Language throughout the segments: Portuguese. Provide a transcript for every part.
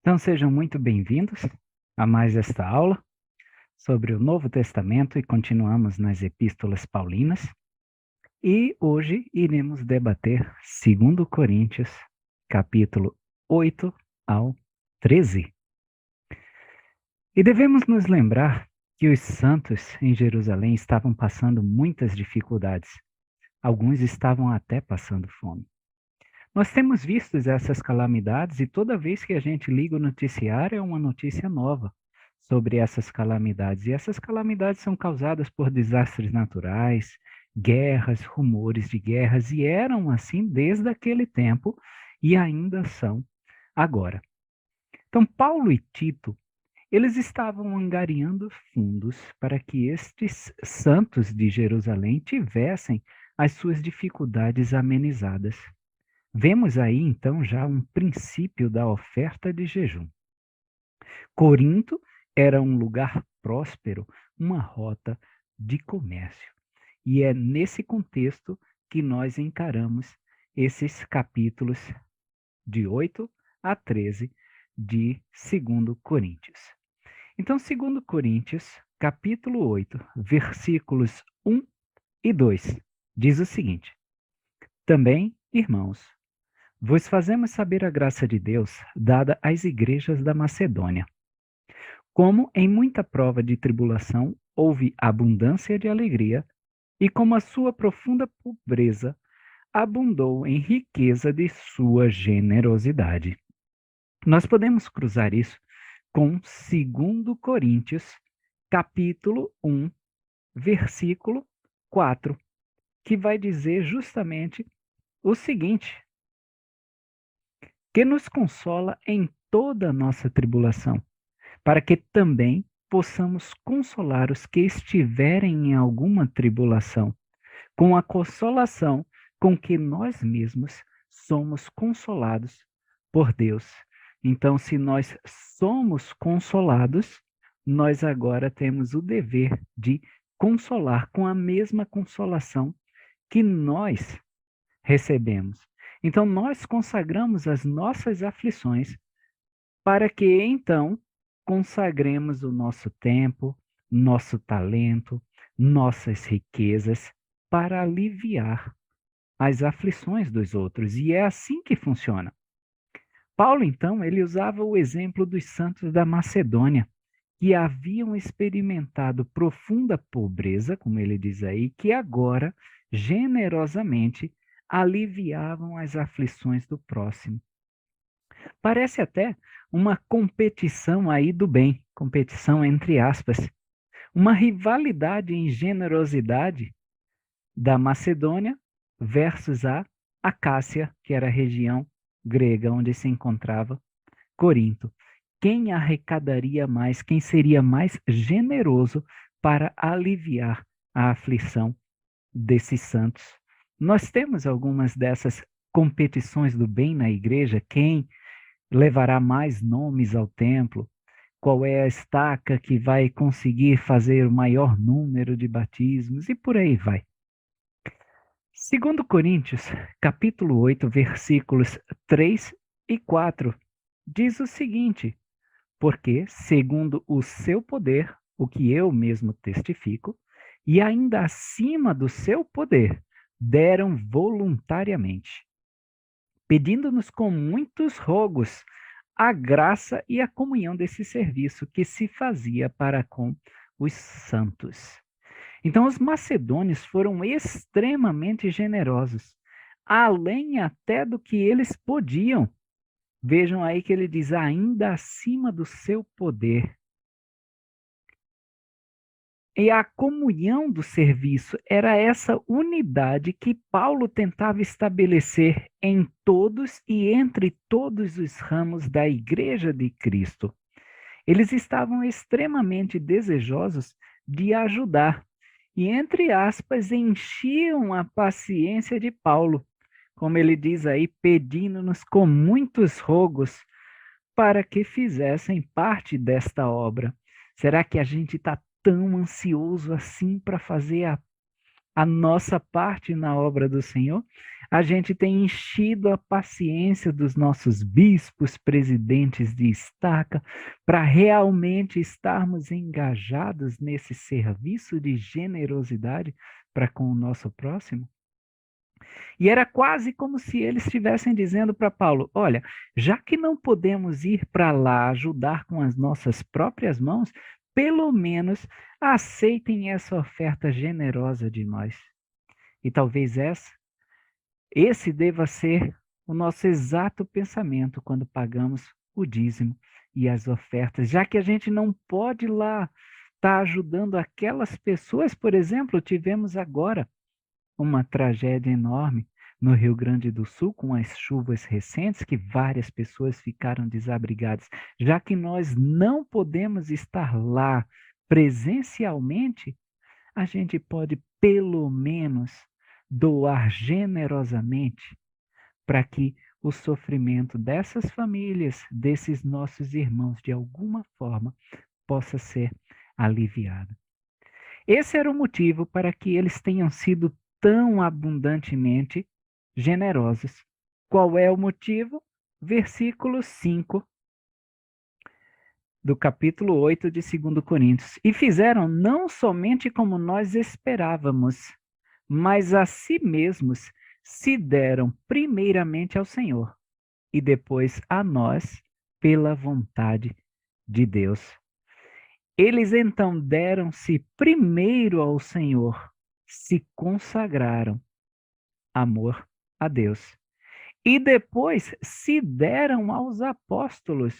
Então sejam muito bem-vindos a mais esta aula sobre o Novo Testamento e continuamos nas Epístolas Paulinas. E hoje iremos debater 2 Coríntios, capítulo 8 ao 13. E devemos nos lembrar que os santos em Jerusalém estavam passando muitas dificuldades. Alguns estavam até passando fome. Nós temos visto essas calamidades e toda vez que a gente liga o noticiário é uma notícia nova sobre essas calamidades. E essas calamidades são causadas por desastres naturais, guerras, rumores de guerras, e eram assim desde aquele tempo e ainda são agora. Então, Paulo e Tito, eles estavam angariando fundos para que estes santos de Jerusalém tivessem as suas dificuldades amenizadas. Vemos aí, então, já um princípio da oferta de jejum. Corinto era um lugar próspero, uma rota de comércio. E é nesse contexto que nós encaramos esses capítulos de 8 a 13 de 2 Coríntios. Então, 2 Coríntios, capítulo 8, versículos 1 e 2, diz o seguinte: Também, irmãos, vos fazemos saber a graça de Deus dada às igrejas da Macedônia. Como em muita prova de tribulação houve abundância de alegria, e como a sua profunda pobreza abundou em riqueza de sua generosidade. Nós podemos cruzar isso com 2 Coríntios, capítulo 1, versículo 4, que vai dizer justamente o seguinte: que nos consola em toda a nossa tribulação, para que também possamos consolar os que estiverem em alguma tribulação, com a consolação com que nós mesmos somos consolados por Deus. Então, se nós somos consolados, nós agora temos o dever de consolar com a mesma consolação que nós recebemos. Então, nós consagramos as nossas aflições para que, então, consagremos o nosso tempo, nosso talento, nossas riquezas para aliviar as aflições dos outros. E é assim que funciona. Paulo, então, ele usava o exemplo dos santos da Macedônia, que haviam experimentado profunda pobreza, como ele diz aí, que agora, generosamente, aliviavam as aflições do próximo. Parece até uma competição aí do bem, competição entre aspas, uma rivalidade em generosidade da Macedônia versus a Acácia, que era a região grega onde se encontrava Corinto. Quem arrecadaria mais, quem seria mais generoso para aliviar a aflição desses santos? Nós temos algumas dessas competições do bem na igreja, quem levará mais nomes ao templo, qual é a estaca que vai conseguir fazer o maior número de batismos e por aí vai. 2 Coríntios, capítulo 8, versículos 3 e 4, diz o seguinte: Porque, segundo o seu poder, o que eu mesmo testifico, e ainda acima do seu poder, deram voluntariamente, pedindo-nos com muitos rogos a graça e a comunhão desse serviço que se fazia para com os santos. Então, os macedônios foram extremamente generosos, além até do que eles podiam. Vejam aí que ele diz, ainda acima do seu poder. E a comunhão do serviço era essa unidade que Paulo tentava estabelecer em todos e entre todos os ramos da Igreja de Cristo. Eles estavam extremamente desejosos de ajudar e, entre aspas, enchiam a paciência de Paulo, como ele diz aí, pedindo-nos com muitos rogos para que fizessem parte desta obra. Será que a gente está tão ansioso assim para fazer a nossa parte na obra do Senhor? A gente tem enchido a paciência dos nossos bispos, presidentes de estaca, para realmente estarmos engajados nesse serviço de generosidade para com o nosso próximo? E era quase como se eles estivessem dizendo para Paulo: olha, já que não podemos ir para lá ajudar com as nossas próprias mãos, pelo menos aceitem essa oferta generosa de nós. E talvez esse deva ser o nosso exato pensamento quando pagamos o dízimo e as ofertas, já que a gente não pode ir lá estar ajudando aquelas pessoas. Por exemplo, tivemos agora uma tragédia enorme no Rio Grande do Sul, com as chuvas recentes, que várias pessoas ficaram desabrigadas. Já que nós não podemos estar lá presencialmente, a gente pode pelo menos doar generosamente para que o sofrimento dessas famílias, desses nossos irmãos, de alguma forma, possa ser aliviado. Esse era o motivo para que eles tenham sido tão abundantemente generosos. Qual é o motivo? Versículo 5 do capítulo 8 de 2 Coríntios. E fizeram não somente como nós esperávamos, mas a si mesmos se deram primeiramente ao Senhor e depois a nós pela vontade de Deus. Eles então deram-se primeiro ao Senhor, se consagraram, amor a Deus. E depois se deram aos apóstolos,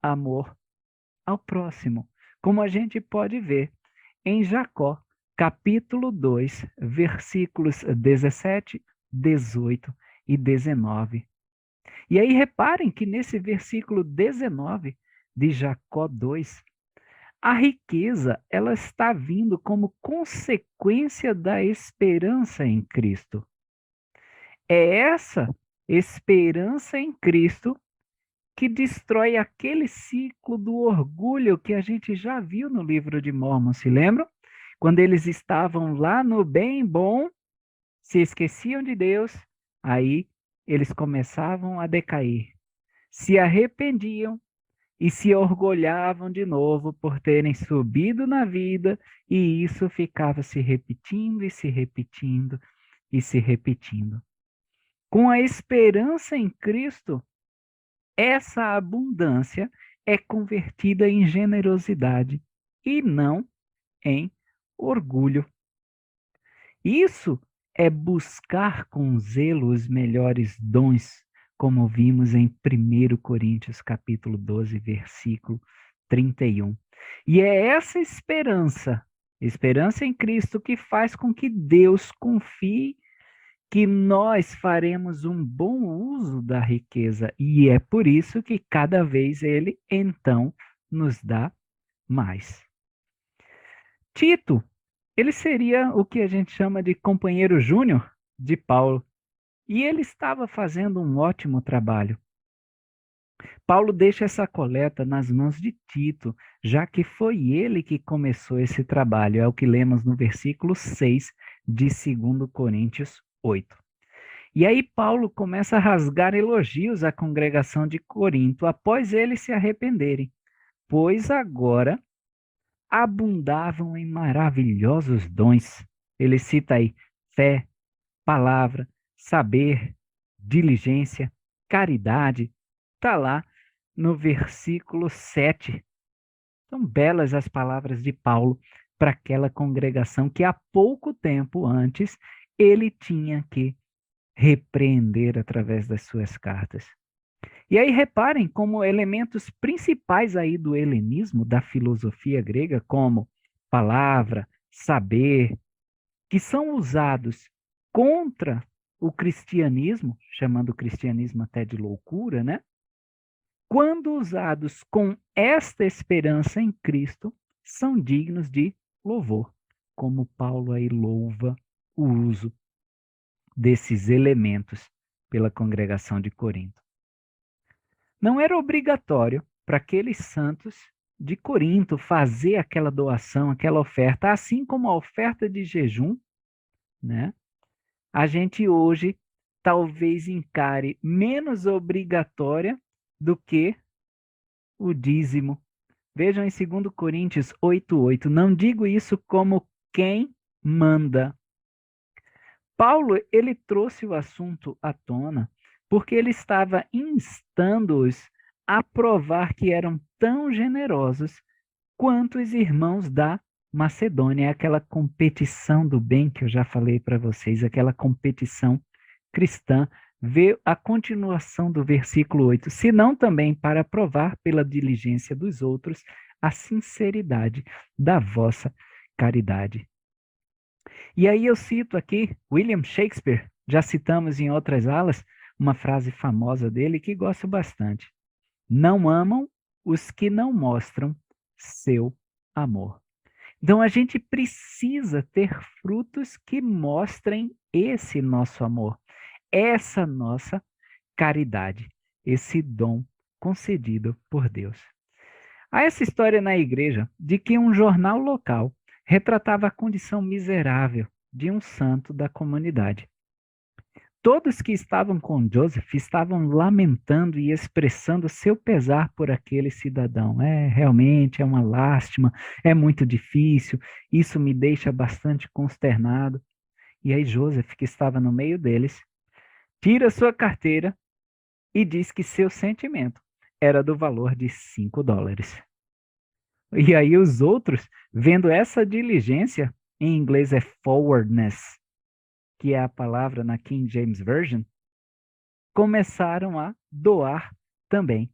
amor ao próximo. Como a gente pode ver em Jacó, capítulo 2, versículos 17, 18 e 19. E aí reparem que nesse versículo 19 de Jacó 2, a riqueza, ela está vindo como consequência da esperança em Cristo. É essa esperança em Cristo que destrói aquele ciclo do orgulho que a gente já viu no livro de Mórmon, se lembram? Quando eles estavam lá no bem bom, se esqueciam de Deus, aí eles começavam a decair. Se arrependiam e se orgulhavam de novo por terem subido na vida, e isso ficava se repetindo e se repetindo e se repetindo. Com a esperança em Cristo, essa abundância é convertida em generosidade e não em orgulho. Isso é buscar com zelo os melhores dons, como vimos em 1 Coríntios capítulo 12, versículo 31. E é essa esperança em Cristo, que faz com que Deus confie que nós faremos um bom uso da riqueza. E é por isso que cada vez Ele, então, nos dá mais. Tito, ele seria o que a gente chama de companheiro júnior de Paulo. E ele estava fazendo um ótimo trabalho. Paulo deixa essa coleta nas mãos de Tito, já que foi ele que começou esse trabalho. É o que lemos no versículo 6 de 2 Coríntios 8. E aí Paulo começa a rasgar elogios à congregação de Corinto, após eles se arrependerem, pois agora abundavam em maravilhosos dons. Ele cita aí fé, palavra, saber, diligência, caridade. Está lá no versículo 7. São belas as palavras de Paulo para aquela congregação que há pouco tempo antes ele tinha que repreender através das suas cartas. E aí reparem como elementos principais aí do helenismo, da filosofia grega, como palavra, saber, que são usados contra o cristianismo, chamando o cristianismo até de loucura, né? Quando usados com esta esperança em Cristo, são dignos de louvor, como Paulo aí louva o uso desses elementos pela congregação de Corinto. Não era obrigatório para aqueles santos de Corinto fazer aquela doação, aquela oferta, assim como a oferta de jejum, né? A gente hoje talvez encare menos obrigatória do que o dízimo. Vejam em 2 Coríntios 8:8. Não digo isso como quem manda. Paulo, ele trouxe o assunto à tona porque ele estava instando-os a provar que eram tão generosos quanto os irmãos da Macedônia. É aquela competição do bem que eu já falei para vocês, aquela competição cristã. Vê a continuação do versículo 8. Senão também para provar pela diligência dos outros a sinceridade da vossa caridade. E aí eu cito aqui William Shakespeare, já citamos em outras aulas, uma frase famosa dele que gosto bastante. Não amam os que não mostram seu amor. Então a gente precisa ter frutos que mostrem esse nosso amor, essa nossa caridade, esse dom concedido por Deus. Há essa história na igreja de que um jornal local retratava a condição miserável de um santo da comunidade. Todos que estavam com Joseph estavam lamentando e expressando seu pesar por aquele cidadão. Realmente é uma lástima, é muito difícil, isso me deixa bastante consternado. E aí Joseph, que estava no meio deles, tira sua carteira e diz que seu sentimento era do valor de $5. E aí os outros, vendo essa diligência, em inglês é forwardness, que é a palavra na King James Version, começaram a doar também.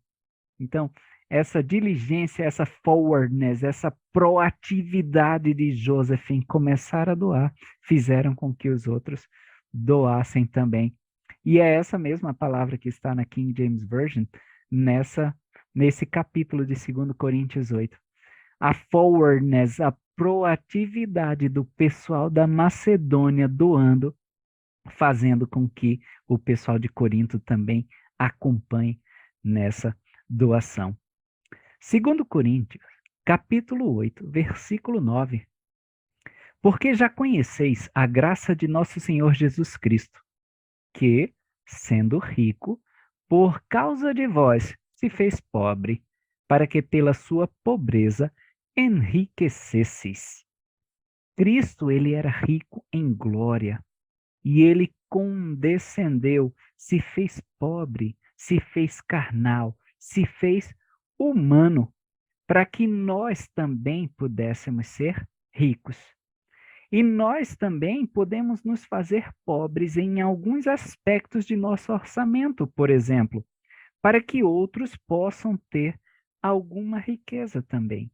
Então, essa diligência, essa forwardness, essa proatividade de Joseph em começar a doar, fizeram com que os outros doassem também. E é essa mesma palavra que está na King James Version, nesse capítulo de 2 Coríntios 8. A forwardness, a proatividade do pessoal da Macedônia doando, fazendo com que o pessoal de Corinto também acompanhe nessa doação. 2 Coríntios, capítulo 8, versículo 9. Porque já conheceis a graça de nosso Senhor Jesus Cristo, que, sendo rico, por causa de vós se fez pobre, para que pela sua pobreza enriquecesseis. Cristo, ele era rico em glória, e ele condescendeu, se fez pobre, se fez carnal, se fez humano, para que nós também pudéssemos ser ricos. E nós também podemos nos fazer pobres em alguns aspectos de nosso orçamento, por exemplo, para que outros possam ter alguma riqueza também.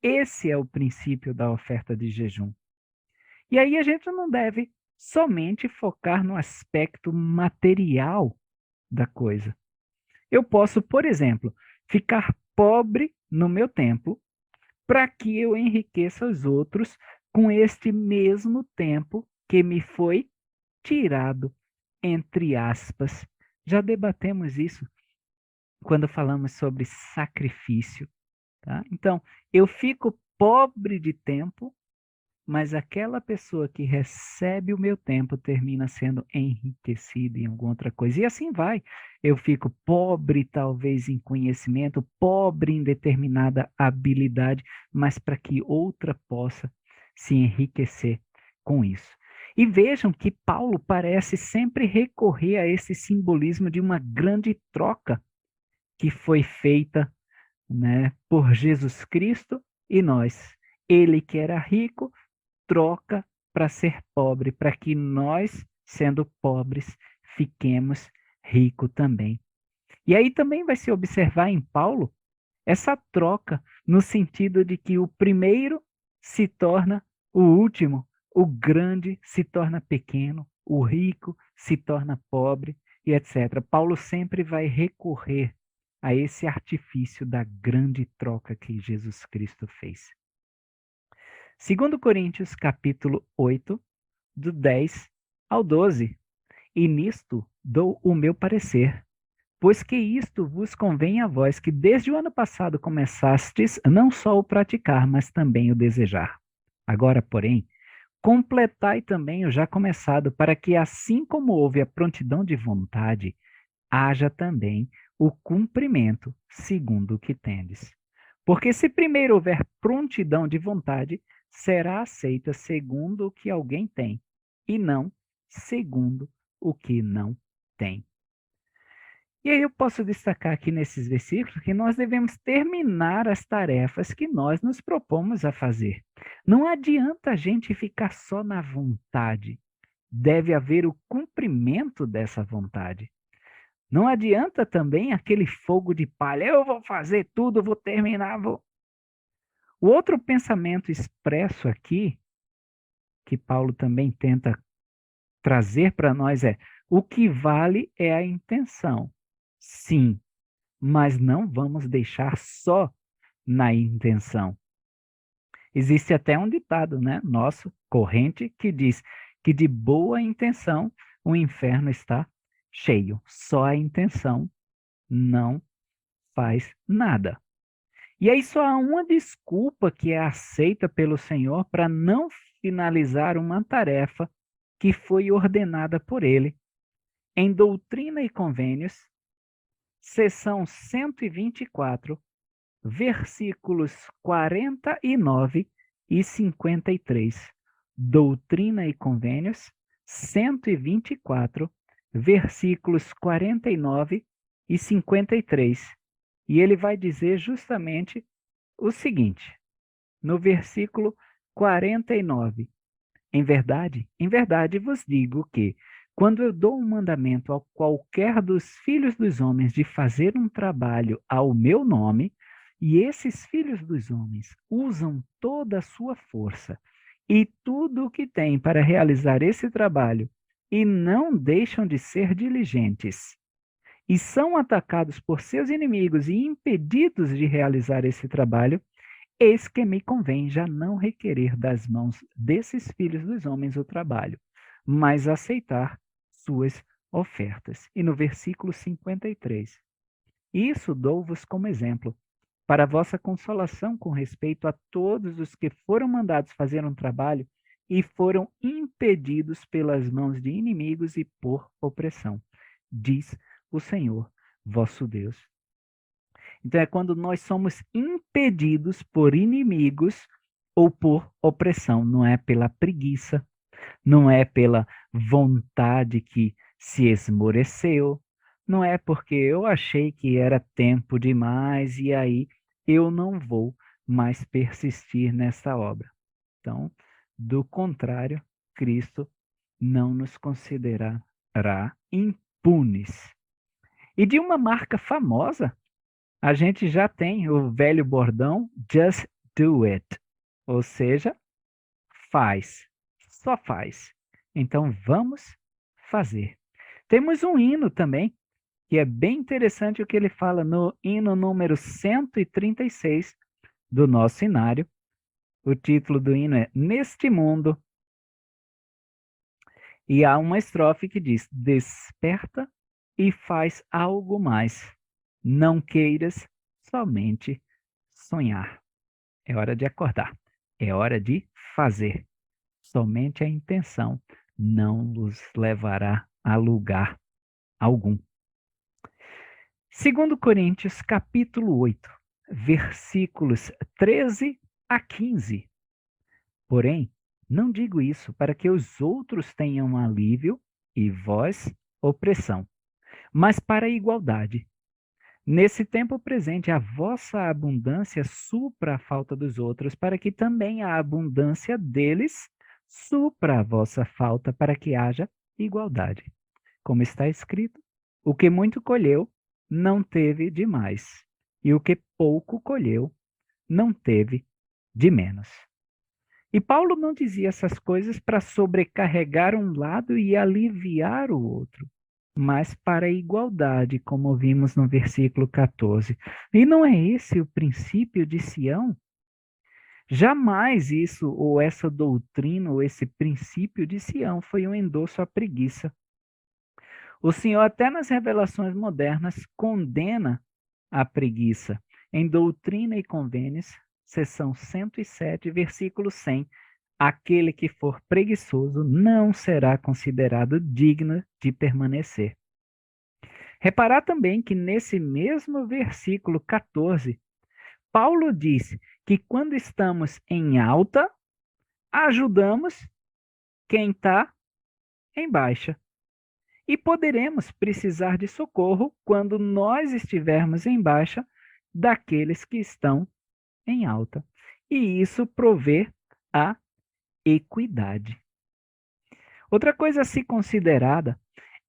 Esse é o princípio da oferta de jejum. E aí a gente não deve somente focar no aspecto material da coisa. Eu posso, por exemplo, ficar pobre no meu tempo para que eu enriqueça os outros com este mesmo tempo que me foi tirado, entre aspas. Já debatemos isso quando falamos sobre sacrifício. Tá? Então, eu fico pobre de tempo, mas aquela pessoa que recebe o meu tempo termina sendo enriquecida em alguma outra coisa. E assim vai. Eu fico pobre, talvez, em conhecimento, pobre em determinada habilidade, mas para que outra possa se enriquecer com isso. E vejam que Paulo parece sempre recorrer a esse simbolismo de uma grande troca que foi feita, né, por Jesus Cristo e nós. Ele que era rico, troca para ser pobre, para que nós, sendo pobres, fiquemos ricos também. E aí também vai se observar em Paulo essa troca, no sentido de que o primeiro se torna o último, o grande se torna pequeno, o rico se torna pobre, e etc. Paulo sempre vai recorrer a esse artifício da grande troca que Jesus Cristo fez. 2 Coríntios, capítulo 8, do 10 ao 12. E nisto dou o meu parecer, pois que isto vos convém a vós, que desde o ano passado começastes não só o praticar, mas também o desejar. Agora, porém, completai também o já começado, para que assim como houve a prontidão de vontade, haja também o cumprimento segundo o que tendes. Porque se primeiro houver prontidão de vontade, será aceita segundo o que alguém tem, e não segundo o que não tem. E aí eu posso destacar aqui nesses versículos que nós devemos terminar as tarefas que nós nos propomos a fazer. Não adianta a gente ficar só na vontade. Deve haver o cumprimento dessa vontade. Não adianta também aquele fogo de palha. Eu vou fazer tudo, vou terminar, vou. O outro pensamento expresso aqui, que Paulo também tenta trazer para nós, é: o que vale é a intenção. Sim, mas não vamos deixar só na intenção. Existe até um ditado, né, nosso, corrente, que diz que de boa intenção o inferno está cheio. Só a intenção não faz nada. E aí só há uma desculpa que é aceita pelo Senhor para não finalizar uma tarefa que foi ordenada por ele. Em Doutrina e Convênios, seção 124, versículos 49 e 53. Doutrina e Convênios, 124, versículos 49 e 53. E ele vai dizer justamente o seguinte, no versículo 49. Em verdade vos digo que, quando eu dou um mandamento a qualquer dos filhos dos homens de fazer um trabalho ao meu nome, e esses filhos dos homens usam toda a sua força e tudo o que têm para realizar esse trabalho, e não deixam de ser diligentes, e são atacados por seus inimigos e impedidos de realizar esse trabalho, eis que me convém já não requerer das mãos desses filhos dos homens o trabalho, mas aceitar suas ofertas. E no versículo 53, isso dou-vos como exemplo, para vossa consolação com respeito a todos os que foram mandados fazer um trabalho e foram impedidos pelas mãos de inimigos e por opressão, diz o Senhor vosso Deus. Então é quando nós somos impedidos por inimigos ou por opressão, não é pela preguiça, não é pela vontade que se esmoreceu, não é porque eu achei que era tempo demais e aí eu não vou mais persistir nessa obra. Então, do contrário, Cristo não nos considerará impunes. E de uma marca famosa, a gente já tem o velho bordão just do it, ou seja, faz, só faz. Então vamos fazer. Temos um hino também, que é bem interessante o que ele fala no hino número 136 do nosso hinário. O título do hino é Neste Mundo. E há uma estrofe que diz: desperta e faz algo mais. Não queiras somente sonhar. É hora de acordar. É hora de fazer. Somente a intenção não nos levará a lugar algum. 2 Coríntios, capítulo 8, versículos 13 a 15. Porém, não digo isso para que os outros tenham alívio e vós opressão, mas para a igualdade. Nesse tempo presente, a vossa abundância supra a falta dos outros, para que também a abundância deles supra a vossa falta, para que haja igualdade. Como está escrito, o que muito colheu, não teve de mais, e o que pouco colheu, não teve de menos. E Paulo não dizia essas coisas para sobrecarregar um lado e aliviar o outro, mas para a igualdade, como vimos no versículo 14. E não é esse o princípio de Sião? Jamais isso, ou essa doutrina, ou esse princípio de Sião foi um endosso à preguiça. O Senhor, até nas revelações modernas, condena a preguiça. Em Doutrina e Convênios, seção 107, versículo 100, aquele que for preguiçoso não será considerado digno de permanecer. Reparar também que nesse mesmo versículo 14, Paulo diz que quando estamos em alta, ajudamos quem está em baixa. E poderemos precisar de socorro quando nós estivermos em baixa daqueles que estão em alta. E isso provê a equidade. Outra coisa a se considerada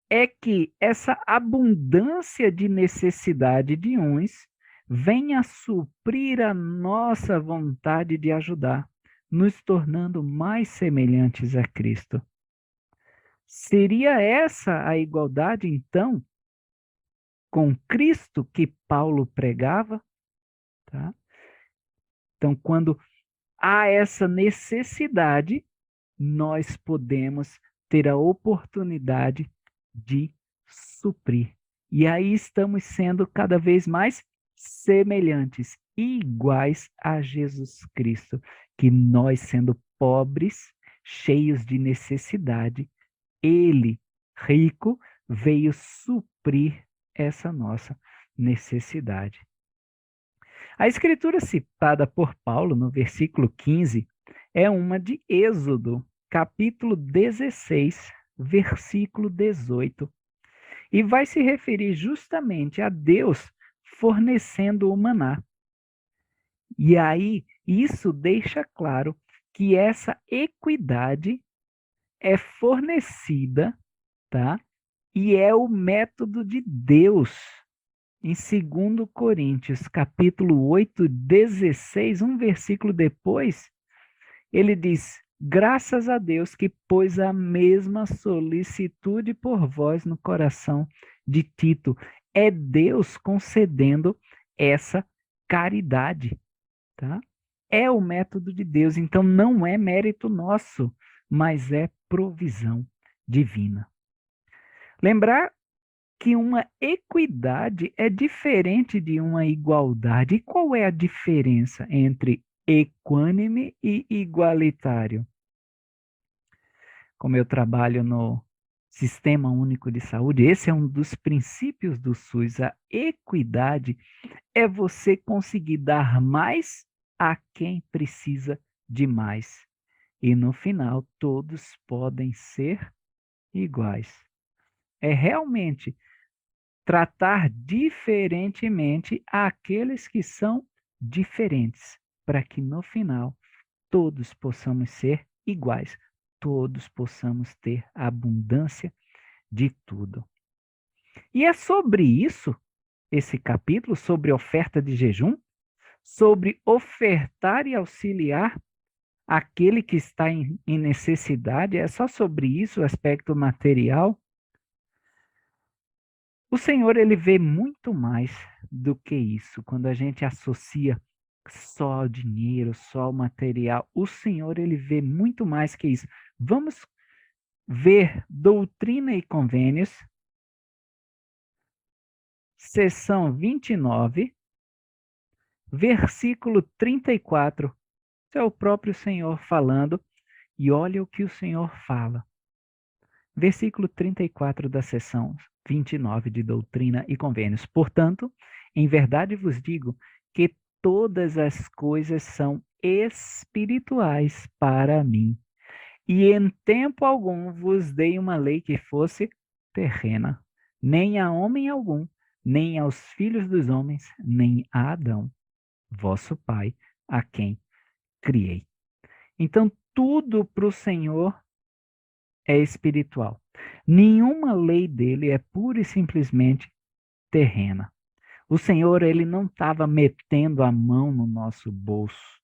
é que essa abundância de necessidade de uns venha suprir a nossa vontade de ajudar, nos tornando mais semelhantes a Cristo. Seria essa a igualdade, então, com Cristo que Paulo pregava? Tá? Então, quando há essa necessidade, nós podemos ter a oportunidade de suprir. E aí estamos sendo cada vez mais semelhantes e iguais a Jesus Cristo, que nós, sendo pobres, cheios de necessidade, ele, rico, veio suprir essa nossa necessidade. A escritura citada por Paulo no versículo 15 é uma de Êxodo, capítulo 16, versículo 18, e vai se referir justamente a Deus fornecendo o maná. E aí, isso deixa claro que essa equidade é fornecida, tá? E é o método de Deus. Em 2 Coríntios, capítulo 8, 16, um versículo depois, ele diz: graças a Deus que pôs a mesma solicitude por vós no coração de Tito. É Deus concedendo essa caridade, tá? É o método de Deus, então não é mérito nosso, mas é provisão divina. Lembrar que uma equidade é diferente de uma igualdade. E qual é a diferença entre equânime e igualitário? Como eu trabalho no Sistema Único de Saúde, esse é um dos princípios do SUS. A equidade é você conseguir dar mais a quem precisa de mais. E no final, todos podem ser iguais. É realmente tratar diferentemente aqueles que são diferentes, para que no final todos possamos ser iguais, todos possamos ter abundância de tudo. E é sobre isso, esse capítulo, sobre oferta de jejum, sobre ofertar e auxiliar aquele que está em necessidade, é só sobre isso, o aspecto material. O Senhor, ele vê muito mais do que isso. Quando a gente associa só o dinheiro, só o material, o Senhor, ele vê muito mais que isso. Vamos ver Doutrina e Convênios, seção 29, versículo 34. Isso é o próprio Senhor falando, e olha o que o Senhor fala. Versículo 34 da seção 29 de Doutrina e Convênios. Portanto, em verdade vos digo que todas as coisas são espirituais para mim. E em tempo algum vos dei uma lei que fosse terrena, nem a homem algum, nem aos filhos dos homens, nem a Adão, vosso Pai, a quem criei. Então, tudo para o Senhor é espiritual. Nenhuma lei dele é pura e simplesmente terrena. O Senhor, ele não estava metendo a mão no nosso bolso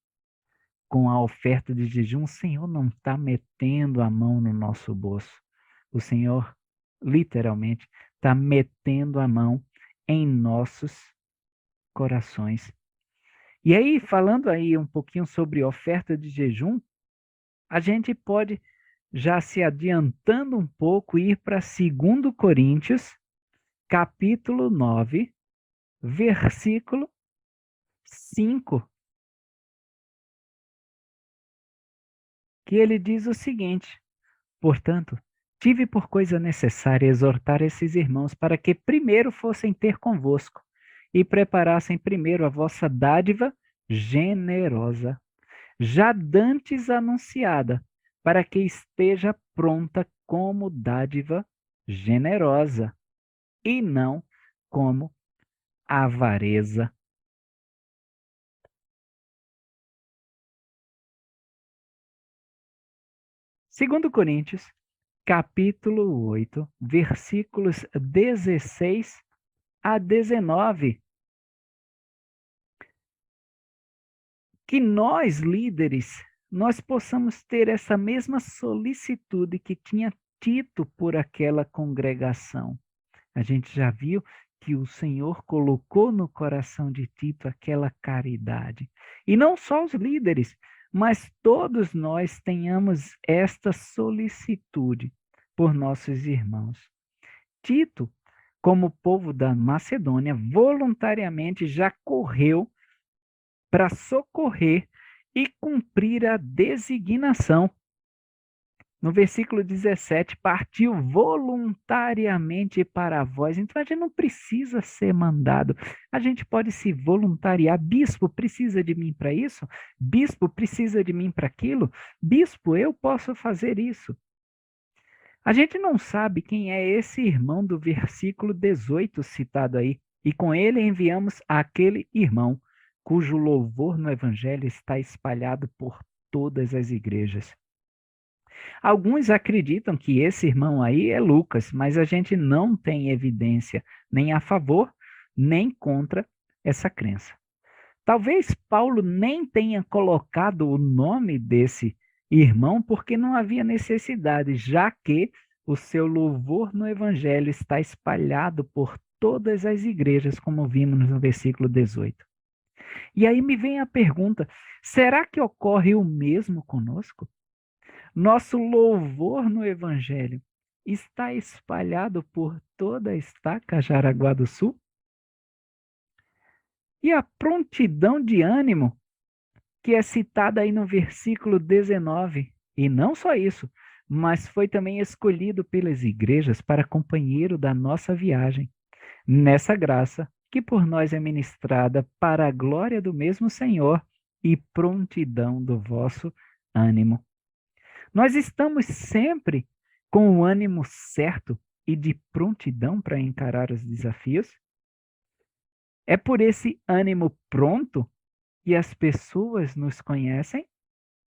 com a oferta de jejum. O Senhor não está metendo a mão no nosso bolso. O Senhor, literalmente, está metendo a mão em nossos corações. E aí, falando aí um pouquinho sobre oferta de jejum, a gente pode, já se adiantando um pouco, ir para 2 Coríntios, capítulo 9, versículo 5, que ele diz o seguinte: portanto, tive por coisa necessária exortar esses irmãos para que primeiro fossem ter convosco e preparassem primeiro a vossa dádiva generosa, já dantes anunciada, para que esteja pronta como dádiva generosa, e não como avareza. Segundo Coríntios, capítulo 8, versículos 16 a 19. Que nós, líderes, nós possamos ter essa mesma solicitude que tinha Tito por aquela congregação. A gente já viu que o Senhor colocou no coração de Tito aquela caridade. E não só os líderes, mas todos nós tenhamos esta solicitude por nossos irmãos. Tito, como povo da Macedônia, voluntariamente já correu para socorrer e cumprir a designação. No versículo 17, partiu voluntariamente para vós. Então a gente não precisa ser mandado, a gente pode se voluntariar. Bispo precisa de mim para isso? Bispo precisa de mim para aquilo? Bispo, eu posso fazer isso. A gente não sabe quem é esse irmão do versículo 18 citado aí, e com ele enviamos aquele irmão, cujo louvor no evangelho está espalhado por todas as igrejas. Alguns acreditam que esse irmão aí é Lucas, mas a gente não tem evidência nem a favor, nem contra essa crença. Talvez Paulo nem tenha colocado o nome desse irmão porque não havia necessidade, já que o seu louvor no evangelho está espalhado por todas as igrejas, como vimos no versículo 18. E aí me vem a pergunta: será que ocorre o mesmo conosco? Nosso louvor no evangelho está espalhado por toda a estaca Jaraguá do Sul? E a prontidão de ânimo que é citada aí no versículo 19. E não só isso, mas foi também escolhido pelas igrejas para companheiro da nossa viagem, nessa graça que por nós é ministrada para a glória do mesmo Senhor e prontidão do vosso ânimo. Nós estamos sempre com o ânimo certo e de prontidão para encarar os desafios. É por esse ânimo pronto que as pessoas nos conhecem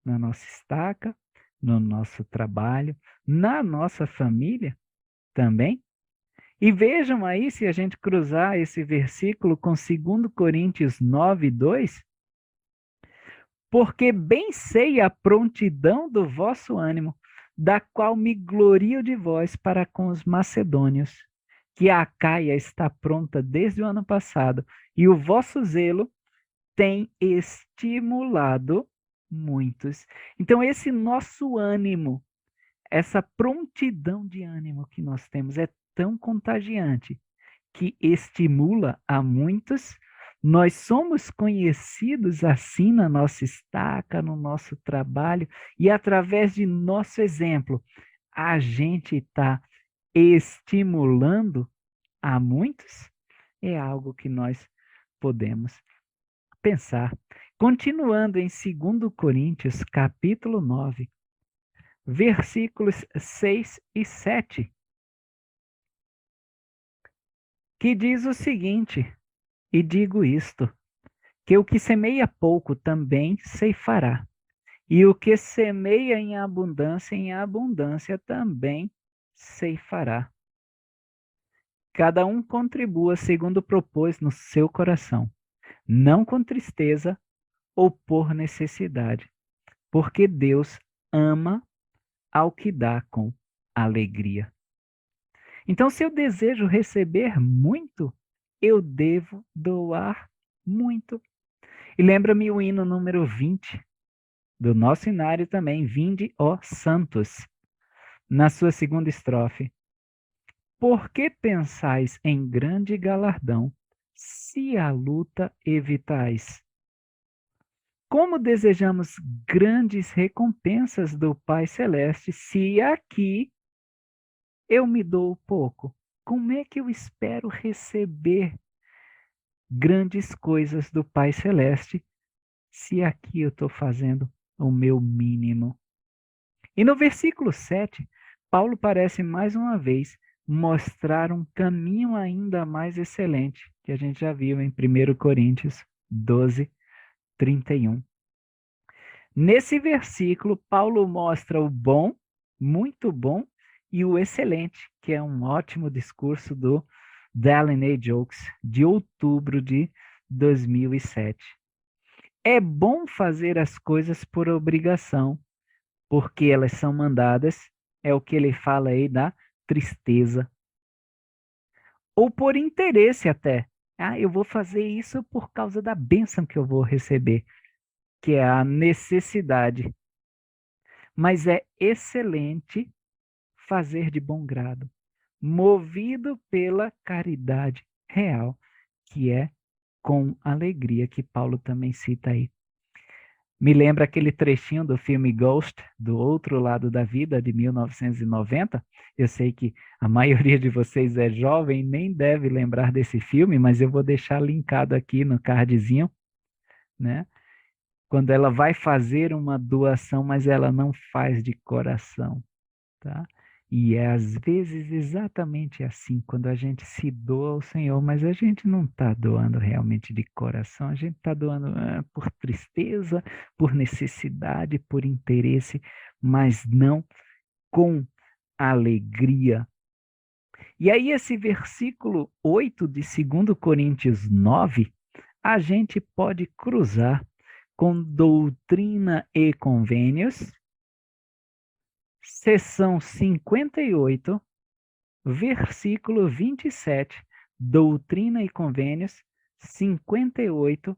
na nossa estaca, no nosso trabalho, na nossa família também. E vejam aí, se a gente cruzar esse versículo com 2 Coríntios 9, 2, porque bem sei a prontidão do vosso ânimo, da qual me glorio de vós para com os macedônios, que a Acaia está pronta desde o ano passado, e o vosso zelo tem estimulado muitos. Então, esse nosso ânimo, essa prontidão de ânimo que nós temos é tão contagiante que estimula a muitos. Nós somos conhecidos assim na nossa estaca, no nosso trabalho, e através de nosso exemplo, a gente está estimulando a muitos. É algo que nós podemos pensar. Continuando em 2 Coríntios, capítulo 9, versículos 6 e 7, que diz o seguinte: e digo isto, que o que semeia pouco também ceifará, e o que semeia em abundância também ceifará. Cada um contribua segundo propôs no seu coração, não com tristeza ou por necessidade, porque Deus ama ao que dá com alegria. Então, se eu desejo receber muito, eu devo doar muito. E lembra-me o hino número 20 do nosso hinário também, Vinde, ó Santos, na sua segunda estrofe. Por que pensais em grande galardão, se a luta evitais? Como desejamos grandes recompensas do Pai Celeste se aqui eu me dou pouco? Como é que eu espero receber grandes coisas do Pai Celeste se aqui eu estou fazendo o meu mínimo? E no versículo 7, Paulo parece mais uma vez mostrar um caminho ainda mais excelente, que a gente já viu em 1 Coríntios 12, 31. Nesse versículo, Paulo mostra o bom, muito bom, e o excelente, que é um ótimo discurso do Dallin A. Jokes, de outubro de 2007. É bom fazer as coisas por obrigação, porque elas são mandadas, é o que ele fala aí da tristeza. Ou por interesse até. Ah, eu vou fazer isso por causa da bênção que eu vou receber, que é a necessidade. Mas é excelente fazer de bom grado, movido pela caridade real, que é com alegria, que Paulo também cita aí. Me lembra aquele trechinho do filme Ghost, do Outro Lado da Vida, de 1990. Eu sei que a maioria de vocês é jovem e nem deve lembrar desse filme, mas eu vou deixar linkado aqui no cardzinho, né? Quando ela vai fazer uma doação, mas ela não faz de coração, tá? E é às vezes exatamente assim, quando a gente se doa ao Senhor, mas a gente não está doando realmente de coração, a gente está doando por tristeza, por necessidade, por interesse, mas não com alegria. E aí, esse versículo 8 de 2 Coríntios 9, a gente pode cruzar com Doutrina e Convênios, seção 58, versículo 27, Doutrina e Convênios 58,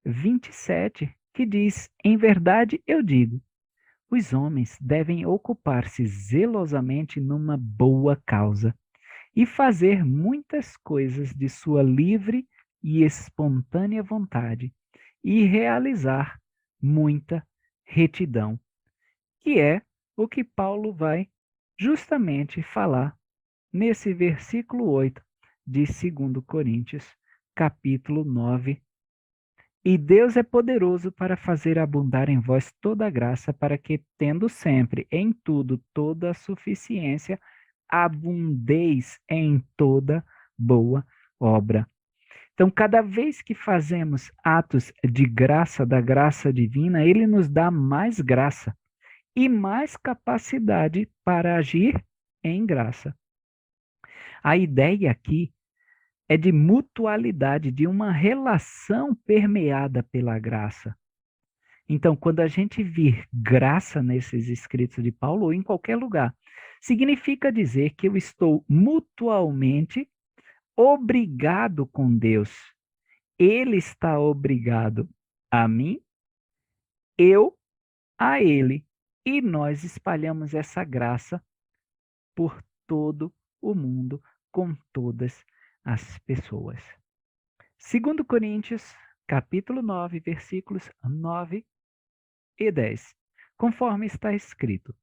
27, que diz: Em verdade eu digo, os homens devem ocupar-se zelosamente numa boa causa e fazer muitas coisas de sua livre e espontânea vontade e realizar muita retidão, que é o que Paulo vai justamente falar nesse versículo 8 de 2 Coríntios, capítulo 9. E Deus é poderoso para fazer abundar em vós toda a graça, para que, tendo sempre em tudo toda a suficiência, abundeis em toda boa obra. Então, cada vez que fazemos atos de graça, da graça divina, ele nos dá mais graça e mais capacidade para agir em graça. A ideia aqui é de mutualidade, de uma relação permeada pela graça. Então, quando a gente vir graça nesses escritos de Paulo, ou em qualquer lugar, significa dizer que eu estou mutualmente obrigado com Deus. Ele está obrigado a mim, eu a ele. E nós espalhamos essa graça por todo o mundo, com todas as pessoas. 2 Coríntios, capítulo 9, versículos 9 e 10. Conforme está escrito,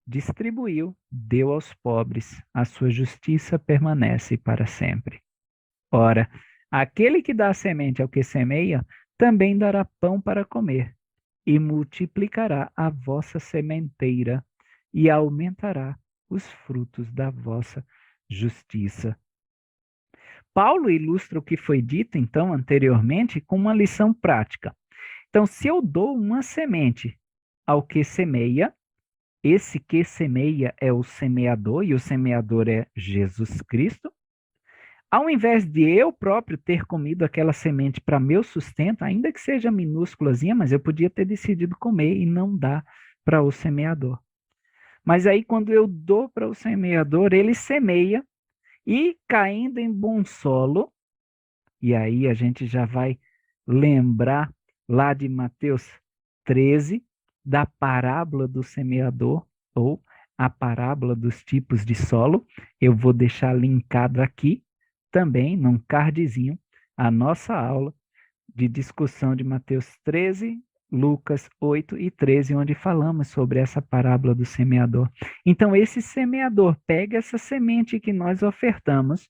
distribuiu, deu aos pobres, a sua justiça permanece para sempre. Ora, aquele que dá semente ao que semeia, também dará pão para comer, e multiplicará a vossa sementeira, e aumentará os frutos da vossa justiça. Paulo ilustra o que foi dito, então, anteriormente, com uma lição prática. Então, se eu dou uma semente ao que semeia, esse que semeia é o semeador, e o semeador é Jesus Cristo. Ao invés de eu próprio ter comido aquela semente para meu sustento, ainda que seja minúsculazinha, mas eu podia ter decidido comer e não dar para o semeador. Mas aí, quando eu dou para o semeador, ele semeia e, caindo em bom solo, e aí a gente já vai lembrar lá de Mateus 13, da parábola do semeador, ou a parábola dos tipos de solo. Eu vou deixar linkado aqui também, num cardzinho, a nossa aula de discussão de Mateus 13 Lucas 8:13, onde falamos sobre essa parábola do semeador. Então, esse semeador pega essa semente que nós ofertamos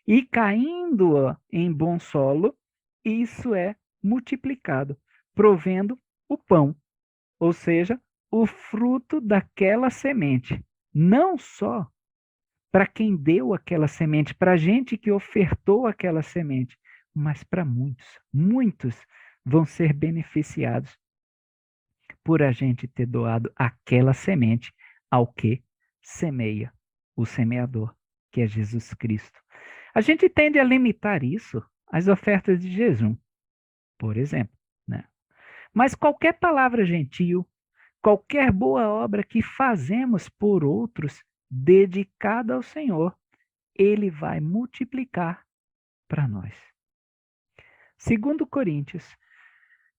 e, caindo em bom solo, isso é multiplicado, provendo o pão, ou seja, o fruto daquela semente. Não só para quem deu aquela semente, para a gente que ofertou aquela semente, mas para muitos. Muitos vão ser beneficiados por a gente ter doado aquela semente ao que semeia, o semeador, que é Jesus Cristo. A gente tende a limitar isso às ofertas de jejum, por exemplo, né? Mas qualquer palavra gentil, qualquer boa obra que fazemos por outros, dedicada ao Senhor, Ele vai multiplicar para nós. Segundo Coríntios,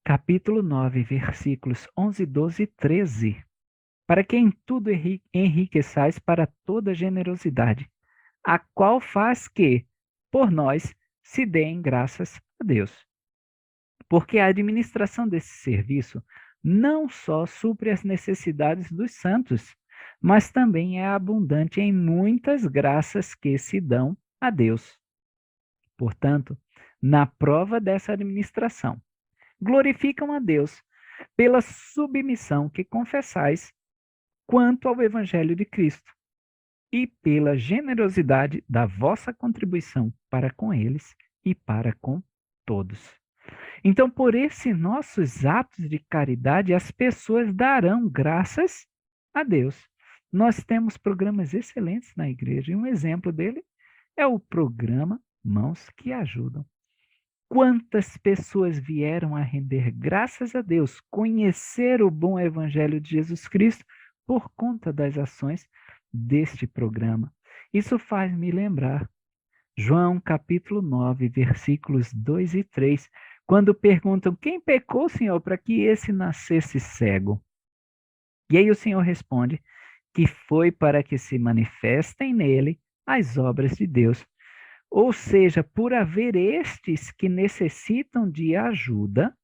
capítulo 9, versículos 11, 12 e 13. Para que em tudo enriqueçais para toda generosidade, a qual faz que, por nós, se deem graças a Deus. Porque a administração desse serviço não só supre as necessidades dos santos, mas também é abundante em muitas graças que se dão a Deus. Portanto, na prova dessa administração, glorificam a Deus pela submissão que confessais quanto ao Evangelho de Cristo e pela generosidade da vossa contribuição para com eles e para com todos. Então, por esses nossos atos de caridade, as pessoas darão graças a Deus. Nós temos programas excelentes na igreja e um exemplo dele é o programa Mãos que Ajudam. Quantas pessoas vieram a render graças a Deus, conhecer o bom evangelho de Jesus Cristo por conta das ações deste programa. Isso faz me lembrar João capítulo 9, versículos 2 e 3, quando perguntam: quem pecou, Senhor, para que esse nascesse cego? E aí o Senhor responde que foi para que se manifestem nele as obras de Deus. Ou seja, por haver estes que necessitam de ajuda,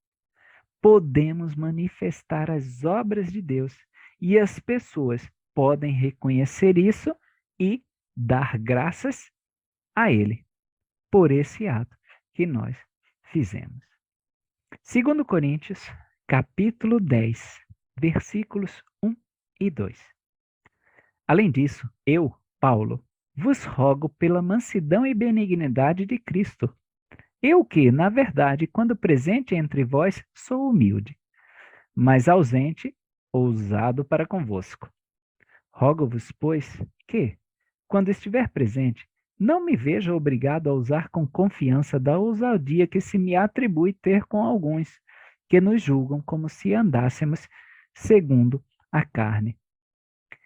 podemos manifestar as obras de Deus. E as pessoas podem reconhecer isso e dar graças a Ele por esse ato que nós fizemos. Segundo Coríntios, capítulo 10, versículos 1 e 2. Além disso, eu, Paulo, vos rogo pela mansidão e benignidade de Cristo. Eu que, na verdade, quando presente entre vós, sou humilde, mas ausente, ousado para convosco. Rogo-vos, pois, que, quando estiver presente, não me veja obrigado a usar com confiança da ousadia que se me atribui ter com alguns, que nos julgam como se andássemos segundo a carne.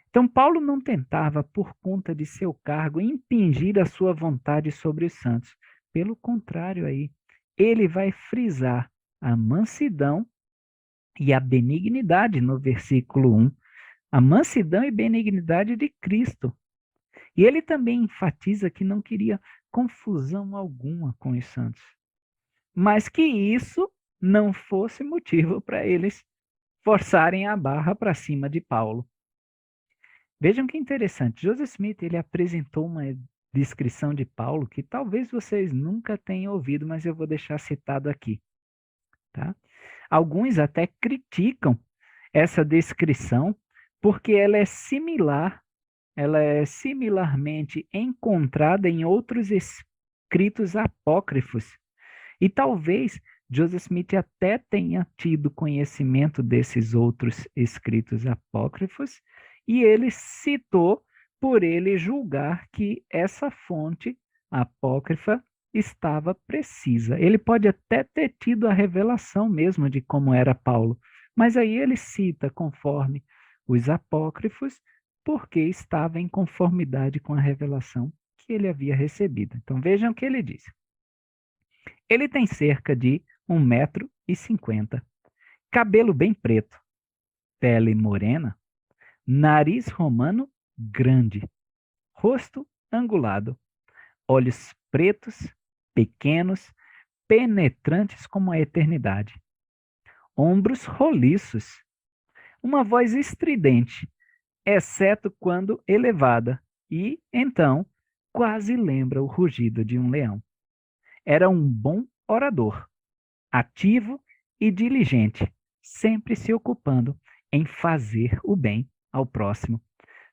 Então, Paulo não tentava, por conta de seu cargo, impingir a sua vontade sobre os santos. Pelo contrário, aí, ele vai frisar a mansidão e a benignidade no versículo 1. A mansidão e benignidade de Cristo. E ele também enfatiza que não queria confusão alguma com os santos, mas que isso não fosse motivo para eles forçarem a barra para cima de Paulo. Vejam que interessante, Joseph Smith ele apresentou uma descrição de Paulo que talvez vocês nunca tenham ouvido, mas eu vou deixar citado aqui. Tá? Alguns até criticam essa descrição porque ela é similarmente encontrada em outros escritos apócrifos. E talvez Joseph Smith até tenha tido conhecimento desses outros escritos apócrifos, e ele citou por ele julgar que essa fonte apócrifa estava precisa. Ele pode até ter tido a revelação mesmo de como era Paulo, mas aí ele cita conforme os apócrifos, porque estava em conformidade com a revelação que ele havia recebido. Então vejam o que ele diz. Ele tem cerca de 1,50 m, cabelo bem preto, pele morena, nariz romano grande, rosto angulado, olhos pretos, pequenos, penetrantes como a eternidade, ombros roliços, uma voz estridente, exceto quando elevada, e, então, quase lembra o rugido de um leão. Era um bom orador, ativo e diligente, sempre se ocupando em fazer o bem ao próximo.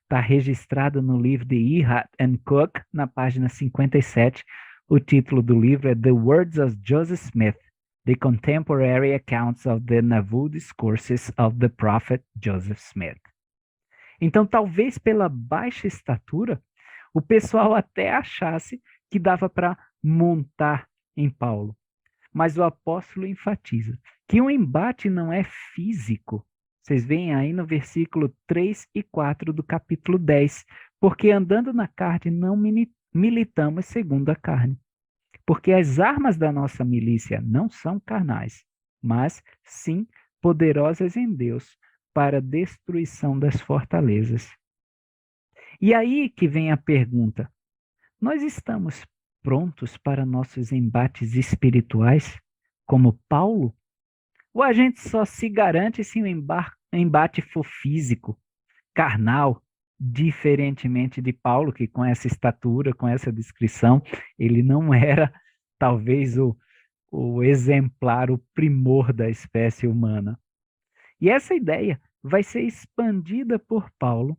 Está registrado no livro de Ehat and Cook, na página 57. O título do livro é The Words of Joseph Smith, The Contemporary Accounts of the Nauvoo Discourses of the Prophet Joseph Smith. Então, talvez pela baixa estatura, o pessoal até achasse que dava para montar em Paulo. Mas o apóstolo enfatiza que o embate não é físico. Vocês veem aí no versículo 3 e 4 do capítulo 10. Porque andando na carne não militamos segundo a carne. Porque as armas da nossa milícia não são carnais, mas sim poderosas em Deus para a destruição das fortalezas. E aí que vem a pergunta: nós estamos prontos para nossos embates espirituais, como Paulo? Ou a gente só se garante se o embate for físico, carnal, diferentemente de Paulo, que com essa estatura, com essa descrição, ele não era talvez o exemplar, o primor da espécie humana. E essa ideia vai ser expandida por Paulo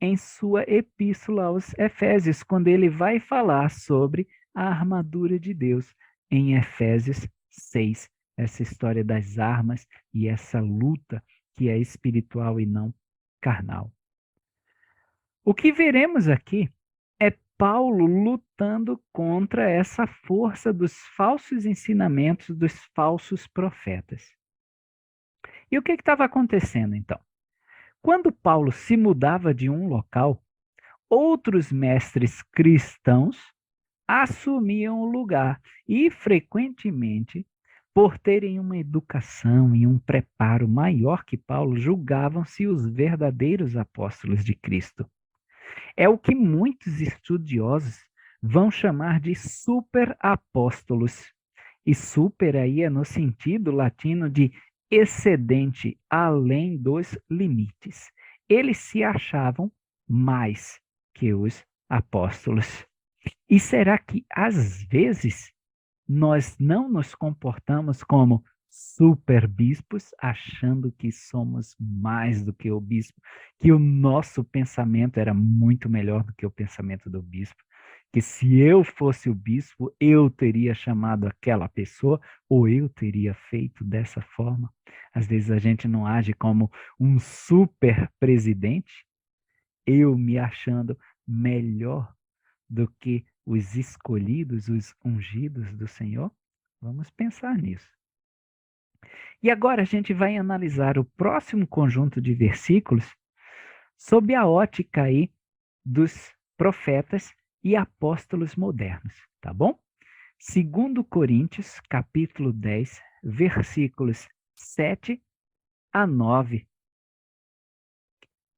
em sua epístola aos Efésios, quando ele vai falar sobre a armadura de Deus em Efésios 6, essa história das armas e essa luta que é espiritual e não carnal. O que veremos aqui é Paulo lutando contra essa força dos falsos ensinamentos dos falsos profetas. E o que estava acontecendo então? Quando Paulo se mudava de um local, outros mestres cristãos assumiam o lugar e, frequentemente, por terem uma educação e um preparo maior que Paulo, julgavam-se os verdadeiros apóstolos de Cristo. É o que muitos estudiosos vão chamar de superapóstolos. E super aí é no sentido latino de excedente, além dos limites. Eles se achavam mais que os apóstolos. E será que, às vezes, nós não nos comportamos como super bispos, achando que somos mais do que o bispo, que o nosso pensamento era muito melhor do que o pensamento do bispo, que se eu fosse o bispo, eu teria chamado aquela pessoa, ou eu teria feito dessa forma? Às vezes a gente não age como um super presidente, eu me achando melhor do que os escolhidos, os ungidos do Senhor? Vamos pensar nisso. E agora a gente vai analisar o próximo conjunto de versículos sob a ótica aí dos profetas e apóstolos modernos, tá bom? 2 Coríntios, capítulo 10, versículos 7 a 9.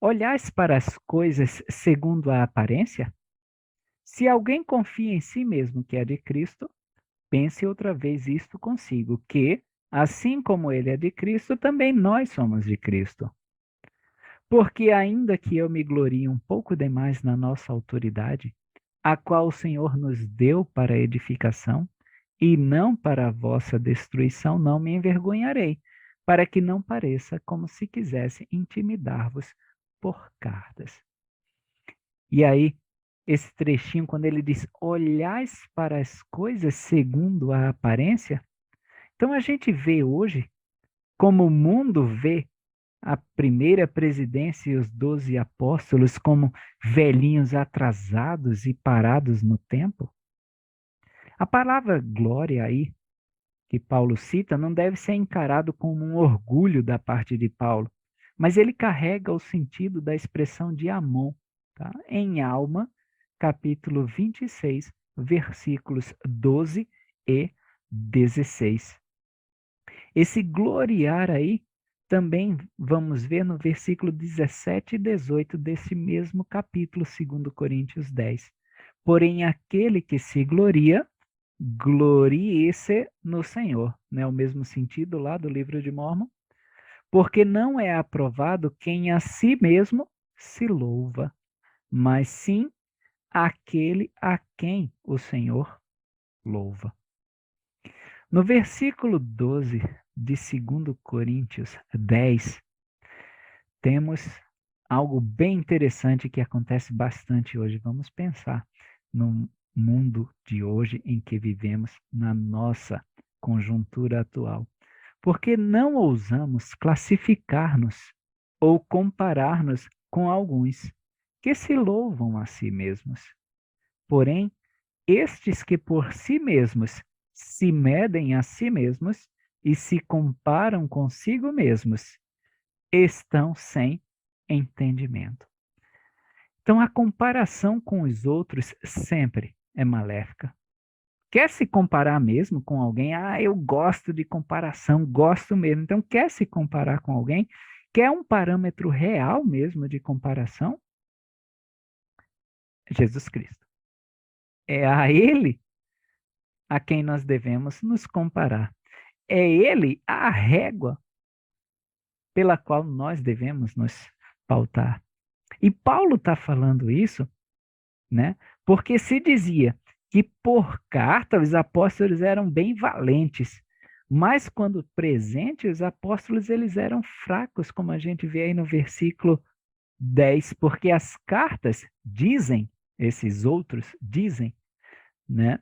Olhais para as coisas segundo a aparência? Se alguém confia em si mesmo que é de Cristo, pense outra vez isto consigo, que, assim como ele é de Cristo, também nós somos de Cristo. Porque ainda que eu me glorie um pouco demais na nossa autoridade, a qual o Senhor nos deu para edificação, e não para a vossa destruição, não me envergonharei, para que não pareça como se quisesse intimidar-vos por cartas. E aí, esse trechinho, quando ele diz, olhais para as coisas segundo a aparência, então a gente vê hoje, como o mundo vê a primeira presidência e os 12 apóstolos como velhinhos atrasados e parados no tempo. A palavra glória aí, que Paulo cita, não deve ser encarado como um orgulho da parte de Paulo, mas ele carrega o sentido da expressão de amor, tá? Em Alma, capítulo 26, versículos 12 e 16. Esse gloriar aí também vamos ver no versículo 17 e 18 desse mesmo capítulo, 2 Coríntios 10. Porém, aquele que se gloria, glorie-se no Senhor. Né? O mesmo sentido lá do livro de Mórmon. Porque não é aprovado quem a si mesmo se louva, mas sim aquele a quem o Senhor louva. No versículo 12 de 2 Coríntios 10, temos algo bem interessante que acontece bastante hoje. Vamos pensar no mundo de hoje em que vivemos, na nossa conjuntura atual. Porque não ousamos classificar-nos ou comparar-nos com alguns que se louvam a si mesmos. Porém, estes que por si mesmos se medem a si mesmos e se comparam consigo mesmos, estão sem entendimento. Então, a comparação com os outros sempre é maléfica. Quer se comparar mesmo com alguém? Ah, eu gosto de comparação, gosto mesmo. Então, quer se comparar com alguém? Quer um parâmetro real mesmo de comparação? Jesus Cristo. É a Ele a quem nós devemos nos comparar. É Ele a régua pela qual nós devemos nos pautar. E Paulo está falando isso, né? Porque se dizia que por carta os apóstolos eram bem valentes, mas quando presentes os apóstolos eles eram fracos, como a gente vê aí no versículo 10, porque as cartas dizem, esses outros dizem, né?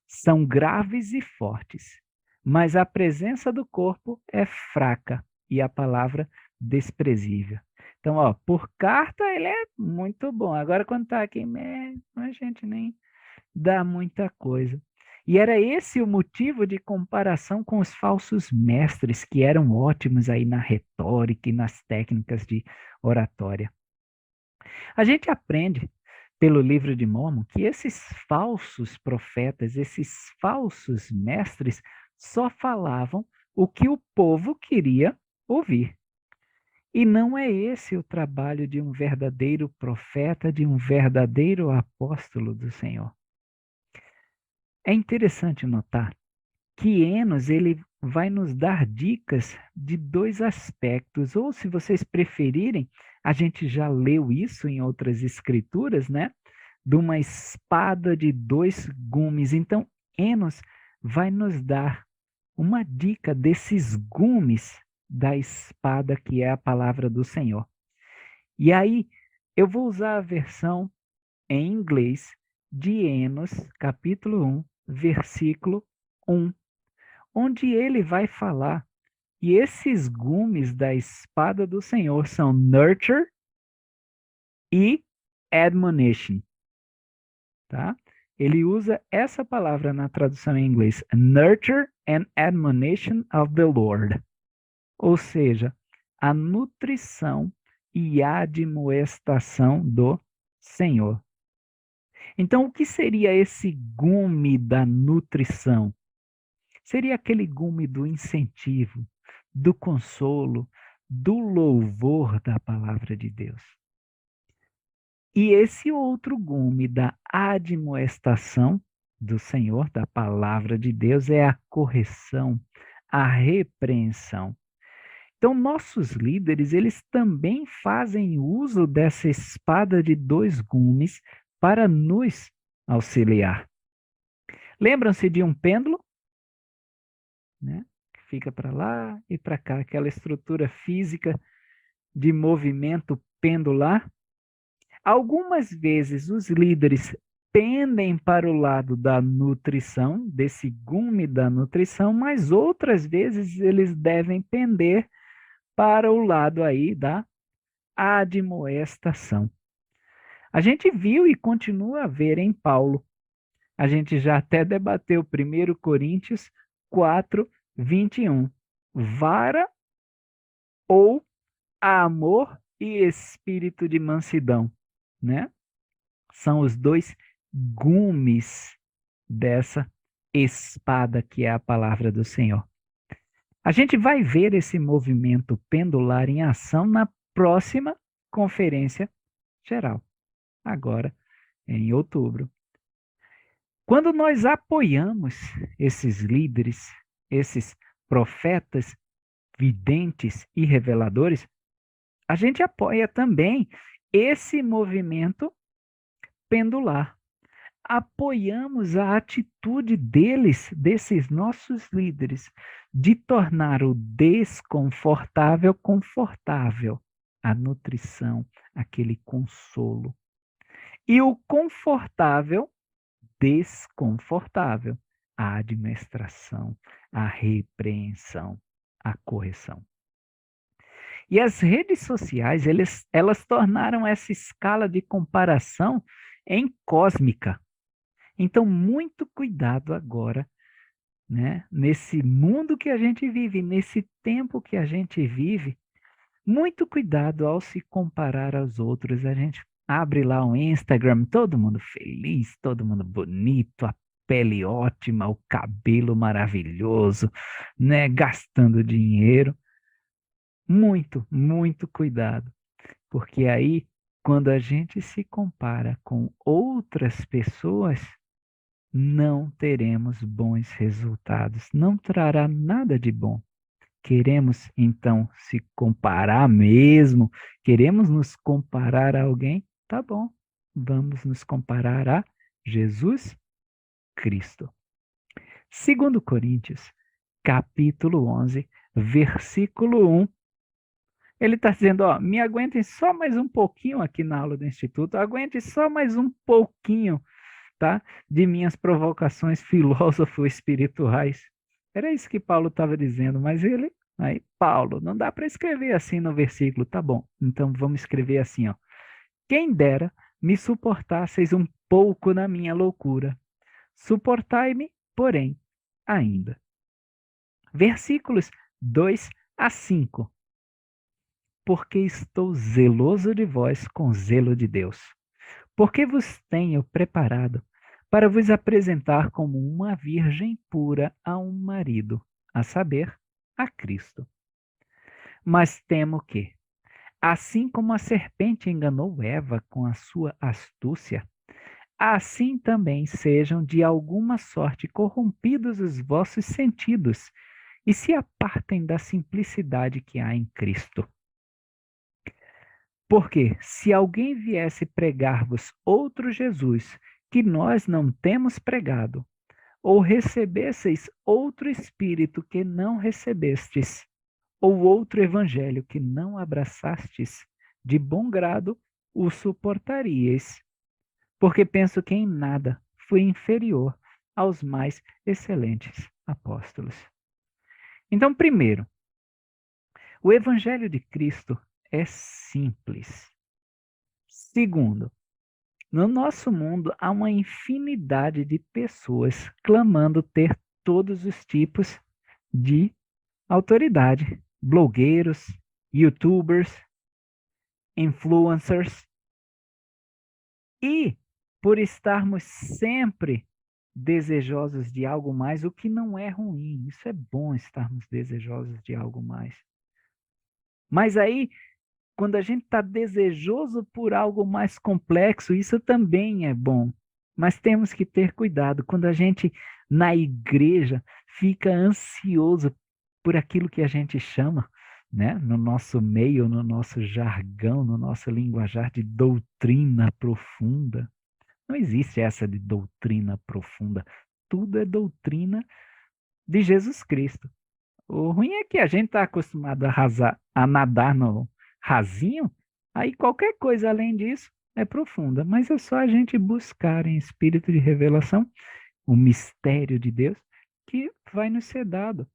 São graves e fortes, mas a presença do corpo é fraca e a palavra desprezível. Então, ó, por carta ele é muito bom. Agora, quando está aqui, a gente nem dá muita coisa. E era esse o motivo de comparação com os falsos mestres, que eram ótimos aí na retórica e nas técnicas de oratória. A gente aprende pelo livro de Mórmon que esses falsos profetas, esses falsos mestres, só falavam o que o povo queria ouvir. E não é esse o trabalho de um verdadeiro profeta, de um verdadeiro apóstolo do Senhor. É interessante notar que Enos ele vai nos dar dicas de dois aspectos, ou se vocês preferirem, a gente já leu isso em outras escrituras, né? De uma espada de dois gumes. Então, Enos vai nos dar uma dica desses gumes da espada que é a palavra do Senhor. E aí, eu vou usar a versão em inglês de Enos, capítulo 1, versículo 1, onde ele vai falar. E esses gumes da espada do Senhor são nurture e admonition, tá? Ele usa essa palavra na tradução em inglês, nurture and admonition of the Lord. Ou seja, a nutrição e admoestação do Senhor. Então, o que seria esse gume da nutrição? Seria aquele gume do incentivo, do consolo, do louvor da palavra de Deus. E esse outro gume da admoestação do Senhor, da palavra de Deus, é a correção, a repreensão. Então, nossos líderes, eles também fazem uso dessa espada de dois gumes para nos auxiliar. Lembram-se de um pêndulo? Né? Que fica para lá e para cá, aquela estrutura física de movimento pendular. Algumas vezes os líderes pendem para o lado da nutrição, desse gume da nutrição, mas outras vezes eles devem pender para o lado aí da admoestação. A gente viu e continua a ver em Paulo. A gente já até debateu 1 Coríntios 4, 21. Vara ou amor e espírito de mansidão, né? São os dois gumes dessa espada que é a palavra do Senhor. A gente vai ver esse movimento pendular em ação na próxima conferência geral, agora em outubro. Quando nós apoiamos esses líderes, esses profetas, videntes e reveladores, a gente apoia também esse movimento pendular. Apoiamos a atitude desses nossos líderes, de tornar o desconfortável confortável, a nutrição, aquele consolo. E o confortável, desconfortável, a administração, a repreensão, a correção. E as redes sociais, elas tornaram essa escala de comparação em cósmica. Então, muito cuidado agora, né? Nesse mundo que a gente vive, nesse tempo que a gente vive, muito cuidado ao se comparar aos outros. A gente abre lá um Instagram, todo mundo feliz, todo mundo bonito, a pele ótima, o cabelo maravilhoso, né? Gastando dinheiro. Muito, muito cuidado, porque aí, quando a gente se compara com outras pessoas, não teremos bons resultados, não trará nada de bom. Queremos, então, se comparar mesmo? Queremos nos comparar a alguém? Tá bom, vamos nos comparar a Jesus Cristo. 2 Coríntios, capítulo 11, versículo 1. Ele está dizendo, ó, me aguentem só mais um pouquinho aqui na aula do Instituto, aguente só mais um pouquinho, tá? De minhas provocações filósofo-espirituais. Era isso que Paulo estava dizendo, mas Paulo, não dá para escrever assim no versículo, tá bom? Então vamos escrever assim, ó. Quem dera me suportasseis um pouco na minha loucura. Suportai-me, porém, ainda. Versículos 2 a 5. Porque estou zeloso de vós com zelo de Deus. Porque vos tenho preparado para vos apresentar como uma virgem pura a um marido, a saber, a Cristo. Mas temo que, assim como a serpente enganou Eva com a sua astúcia, assim também sejam de alguma sorte corrompidos os vossos sentidos e se apartem da simplicidade que há em Cristo. Porque se alguém viesse pregar-vos outro Jesus que nós não temos pregado, ou recebesseis outro Espírito que não recebestes, ou outro Evangelho que não abraçastes, de bom grado o suportaríeis, porque penso que em nada fui inferior aos mais excelentes apóstolos. Então, primeiro, o Evangelho de Cristo é simples. Segundo, no nosso mundo há uma infinidade de pessoas clamando ter todos os tipos de autoridade. Blogueiros, youtubers, influencers. E por estarmos sempre desejosos de algo mais, o que não é ruim. Isso é bom, estarmos desejosos de algo mais. Mas aí, quando a gente está desejoso por algo mais complexo, isso também é bom. Mas temos que ter cuidado. Quando a gente, na igreja, fica ansioso por aquilo que a gente chama, né, no nosso meio, no nosso jargão, no nosso linguajar de doutrina profunda. Não existe essa de doutrina profunda. Tudo é doutrina de Jesus Cristo. O ruim é que a gente está acostumado a nadar no rasinho, aí qualquer coisa além disso é profunda. Mas é só a gente buscar em espírito de revelação o mistério de Deus que vai nos ser dado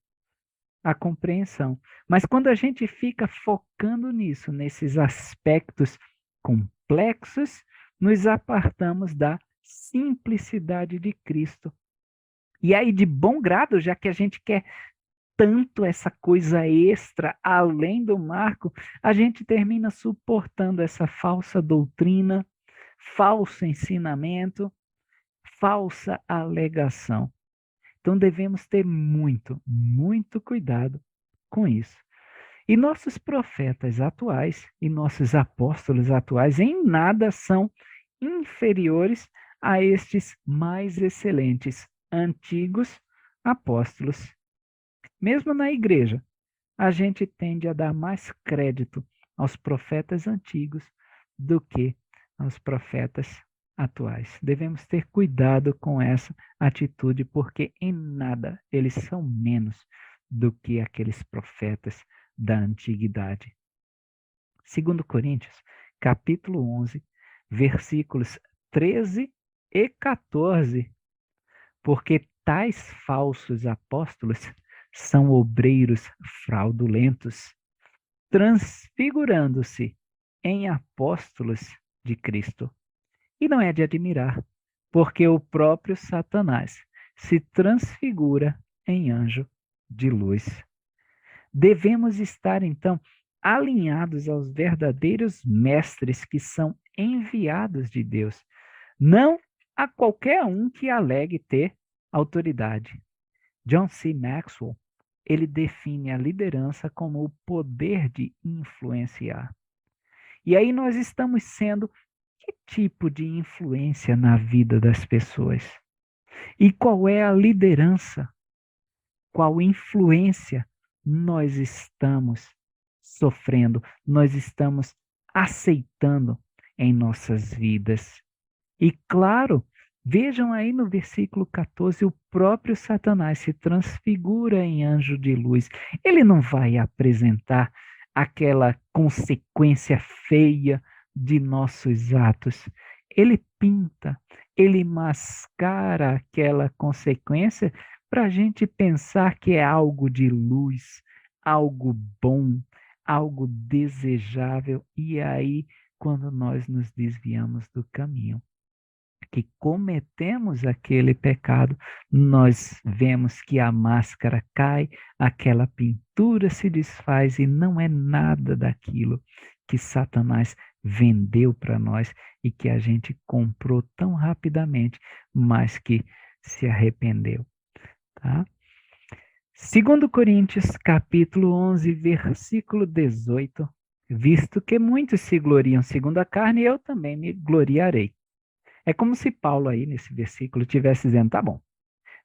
a compreensão. Mas quando a gente fica focando nisso, nesses aspectos complexos, nos apartamos da simplicidade de Cristo. E aí, de bom grado, já que a gente quer tanto essa coisa extra além do marco, a gente termina suportando essa falsa doutrina, falso ensinamento, falsa alegação. Então devemos ter muito, muito cuidado com isso. E nossos profetas atuais e nossos apóstolos atuais em nada são inferiores a estes mais excelentes antigos apóstolos. Mesmo na igreja, a gente tende a dar mais crédito aos profetas antigos do que aos profetas atuais. Devemos ter cuidado com essa atitude, porque em nada eles são menos do que aqueles profetas da antiguidade. 2 Coríntios, capítulo 11, versículos 13 e 14. Porque tais falsos apóstolos são obreiros fraudulentos, transfigurando-se em apóstolos de Cristo. E não é de admirar, porque o próprio Satanás se transfigura em anjo de luz. Devemos estar, então, alinhados aos verdadeiros mestres que são enviados de Deus, não a qualquer um que alegue ter autoridade. John C. Maxwell, ele define a liderança como o poder de influenciar. E aí nós estamos sendo que tipo de influência na vida das pessoas? E qual é a liderança? Qual influência nós estamos sofrendo, nós estamos aceitando em nossas vidas? E claro, vejam aí no versículo 14, o próprio Satanás se transfigura em anjo de luz. Ele não vai apresentar aquela consequência feia de nossos atos. Ele pinta, ele mascara aquela consequência para a gente pensar que é algo de luz, algo bom, algo desejável. E aí, quando nós nos desviamos do caminho, que cometemos aquele pecado, nós vemos que a máscara cai, aquela pintura se desfaz e não é nada daquilo que Satanás vendeu para nós e que a gente comprou tão rapidamente, mas que se arrependeu, tá? 2 Coríntios, capítulo 11, versículo 18. Visto que muitos se gloriam segundo a carne, eu também me gloriarei. É como se Paulo aí nesse versículo estivesse dizendo, tá bom,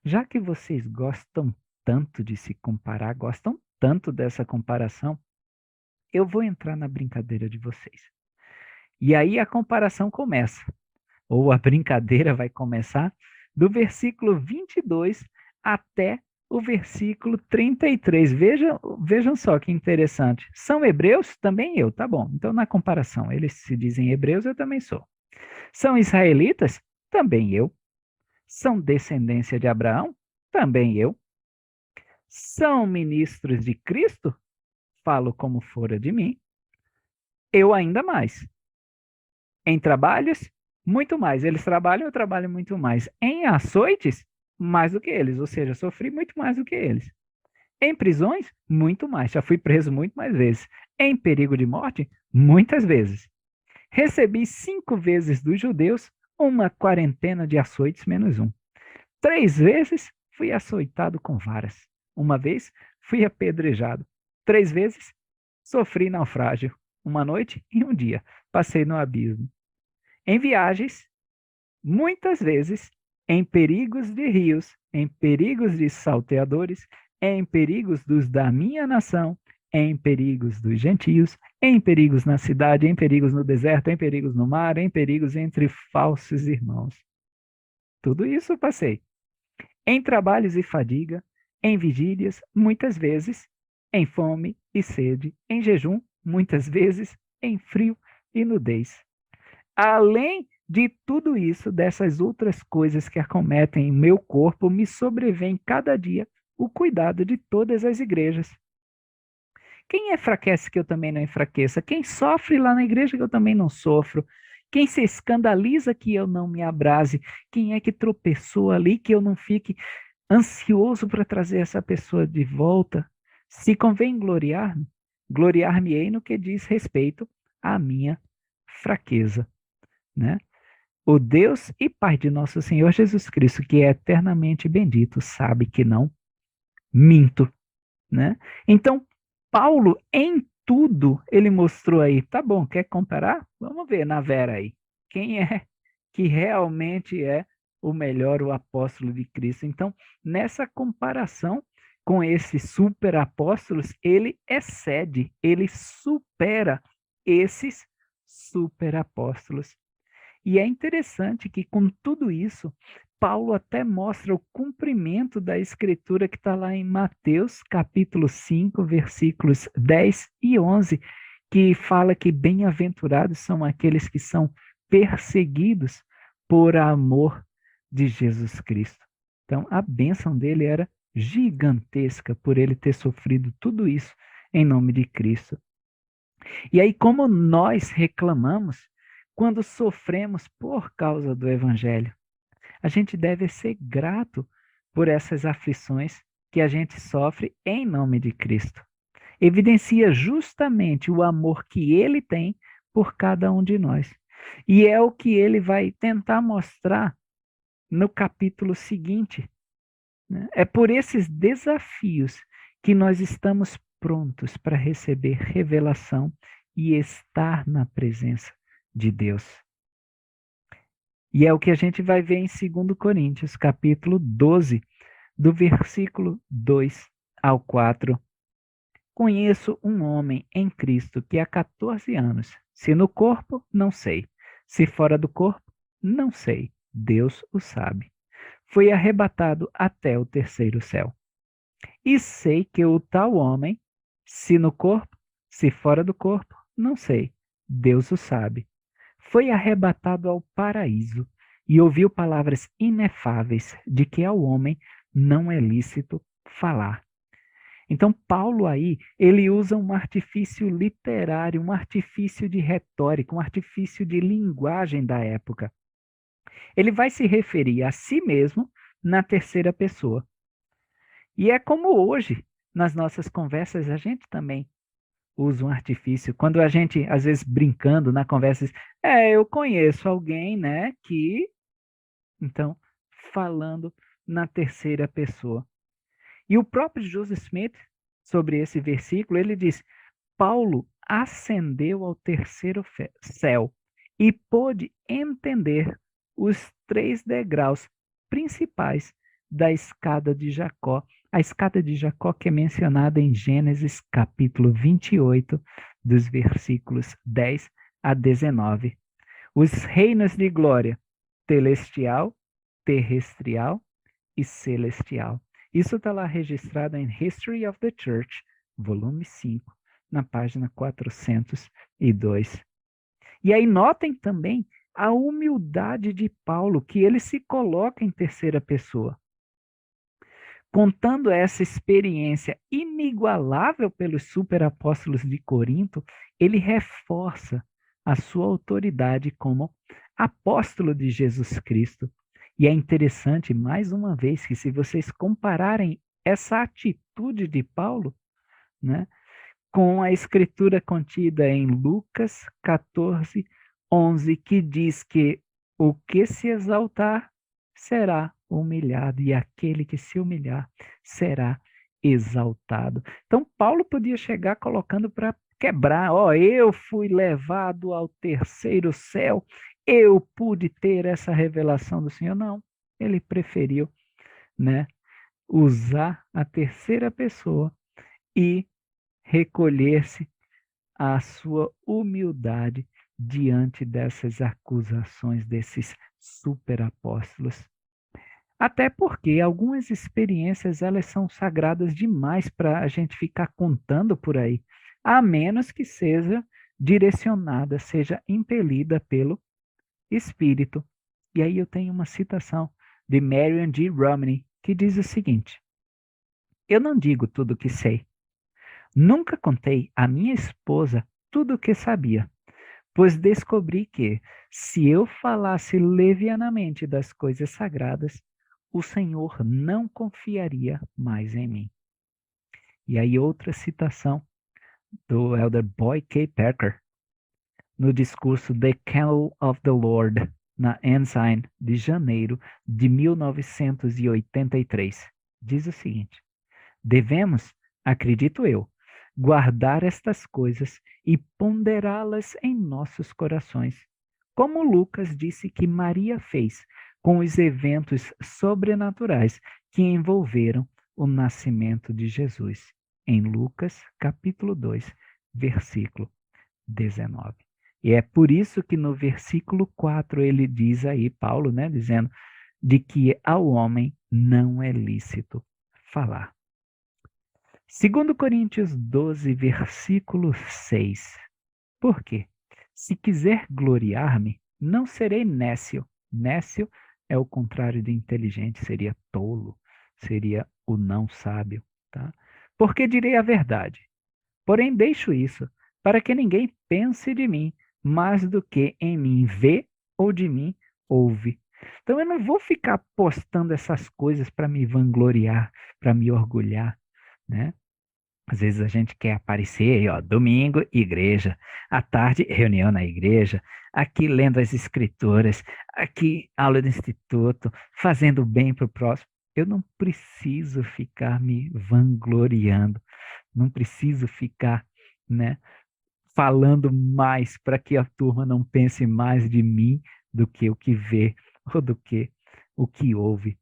já que vocês gostam tanto de se comparar, gostam tanto dessa comparação, eu vou entrar na brincadeira de vocês. E aí a comparação começa, ou a brincadeira vai começar do versículo 22 até o versículo 33. Vejam só que interessante. São hebreus? Também eu, tá bom. Então na comparação, eles se dizem hebreus, eu também sou. São israelitas? Também eu. São descendência de Abraão? Também eu. São ministros de Cristo? Falo como fora de mim. Eu ainda mais. Em trabalhos? Muito mais. Eles trabalham, eu trabalho muito mais. Em açoites? Mais do que eles. Ou seja, sofri muito mais do que eles. Em prisões? Muito mais. Já fui preso muito mais vezes. Em perigo de morte? Muitas vezes. Recebi 5 vezes dos judeus uma quarentena de açoites menos um. 3 vezes fui açoitado com varas. Uma vez fui apedrejado. 3 vezes sofri naufrágio. Uma noite e um dia passei no abismo. Em viagens, muitas vezes, em perigos de rios, em perigos de salteadores, em perigos dos da minha nação, em perigos dos gentios, em perigos na cidade, em perigos no deserto, em perigos no mar, em perigos entre falsos irmãos. Tudo isso eu passei. Em trabalhos e fadiga, em vigílias, muitas vezes, em fome e sede, em jejum, muitas vezes, em frio e nudez. Além de tudo isso, dessas outras coisas que acometem em meu corpo, me sobrevém cada dia o cuidado de todas as igrejas. Quem enfraquece que eu também não enfraqueça? Quem sofre lá na igreja que eu também não sofro? Quem se escandaliza que eu não me abrase? Quem é que tropeçou ali que eu não fique ansioso para trazer essa pessoa de volta? Se convém gloriar-me, gloriar-me-ei no que diz respeito à minha fraqueza, né? O Deus e Pai de nosso Senhor Jesus Cristo, que é eternamente bendito, sabe que não minto, né? Então, Paulo, em tudo, ele mostrou aí, tá bom, quer comparar? Vamos ver na Vera aí. Quem é que realmente é o melhor, o apóstolo de Cristo? Então, nessa comparação, com esses superapóstolos, ele excede, ele supera esses superapóstolos. E é interessante que, com tudo isso, Paulo até mostra o cumprimento da escritura que está lá em Mateus, capítulo 5, versículos 10 e 11, que fala que bem-aventurados são aqueles que são perseguidos por amor de Jesus Cristo. Então, a bênção dele era gigantesca por ele ter sofrido tudo isso em nome de Cristo. E aí, como nós reclamamos quando sofremos por causa do Evangelho? A gente deve ser grato por essas aflições que a gente sofre em nome de Cristo. Evidencia justamente o amor que ele tem por cada um de nós. E é o que ele vai tentar mostrar no capítulo seguinte. É por esses desafios que nós estamos prontos para receber revelação e estar na presença de Deus. E é o que a gente vai ver em 2 Coríntios, capítulo 12, do versículo 2 ao 4. Conheço um homem em Cristo que há 14 anos, se no corpo, não sei, se fora do corpo, não sei, Deus o sabe. Foi arrebatado até o terceiro céu. E sei que o tal homem, se no corpo, se fora do corpo, não sei, Deus o sabe. Foi arrebatado ao paraíso e ouviu palavras inefáveis de que ao homem não é lícito falar. Então, Paulo aí, ele usa um artifício literário, um artifício de retórica, um artifício de linguagem da época. Ele vai se referir a si mesmo na terceira pessoa. E é como hoje, nas nossas conversas, a gente também usa um artifício. Quando a gente, às vezes, brincando na conversa, diz, eu conheço alguém, né, que... Então, falando na terceira pessoa. E o próprio Joseph Smith, sobre esse versículo, ele diz, Paulo ascendeu ao terceiro céu e pôde entender os 3 degraus principais da escada de Jacó. A escada de Jacó que é mencionada em Gênesis capítulo 28, dos versículos 10 a 19. Os reinos de glória, celestial, terrestrial e celestial. Isso está lá registrado em History of the Church, volume 5, na página 402. E aí notem também a humildade de Paulo, que ele se coloca em terceira pessoa. Contando essa experiência inigualável pelos superapóstolos de Corinto, ele reforça a sua autoridade como apóstolo de Jesus Cristo. E é interessante, mais uma vez, que se vocês compararem essa atitude de Paulo, né, com a escritura contida em Lucas 14, 11, que diz que o que se exaltar será humilhado, e aquele que se humilhar será exaltado. Então, Paulo podia chegar colocando para quebrar, eu fui levado ao terceiro céu, eu pude ter essa revelação do Senhor. Não, ele preferiu, né, usar a terceira pessoa e recolher-se à sua humildade diante dessas acusações desses superapóstolos. Até porque algumas experiências elas são sagradas demais para a gente ficar contando por aí, a menos que seja direcionada, seja impelida pelo Espírito. E aí eu tenho uma citação de Marion G. Romney, que diz o seguinte: eu não digo tudo o que sei. Nunca contei à minha esposa tudo o que sabia, pois descobri que, se eu falasse levianamente das coisas sagradas, o Senhor não confiaria mais em mim. E aí outra citação do elder Boyd K. Packer, no discurso The Candle of the Lord, na Ensign, de janeiro de 1983. Diz o seguinte: devemos, acredito eu, guardar estas coisas e ponderá-las em nossos corações, como Lucas disse que Maria fez com os eventos sobrenaturais que envolveram o nascimento de Jesus, em Lucas, capítulo 2, versículo 19. E é por isso que no versículo 4 ele diz aí, Paulo, né, dizendo de que ao homem não é lícito falar. 2 Coríntios 12, versículo 6. Por quê? Se quiser gloriar-me, não serei nécio. Nécio é o contrário de inteligente, seria tolo, seria o não sábio, tá? Porque direi a verdade. Porém, deixo isso, para que ninguém pense de mim mais do que em mim vê ou de mim ouve. Então, eu não vou ficar postando essas coisas para me vangloriar, para me orgulhar, né? Às vezes a gente quer aparecer aí, ó, domingo, igreja, à tarde, reunião na igreja, aqui lendo as escrituras, aqui aula do instituto, fazendo bem para o próximo. Eu não preciso ficar me vangloriando, não preciso ficar, né, falando mais para que a turma não pense mais de mim do que o que vê ou do que o que ouve.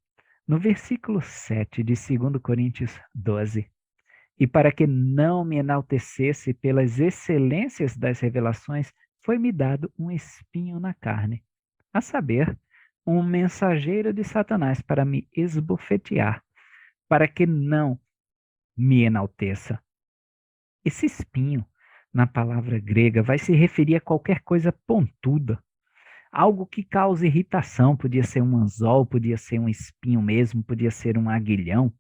No versículo 7 de 2 Coríntios 12, e para que não me enaltecesse pelas excelências das revelações, foi-me dado um espinho na carne, a saber, um mensageiro de Satanás para me esbofetear, para que não me enalteça. Esse espinho, na palavra grega, vai se referir a qualquer coisa pontuda, algo que cause irritação, podia ser um anzol, podia ser um espinho mesmo, podia ser um aguilhão.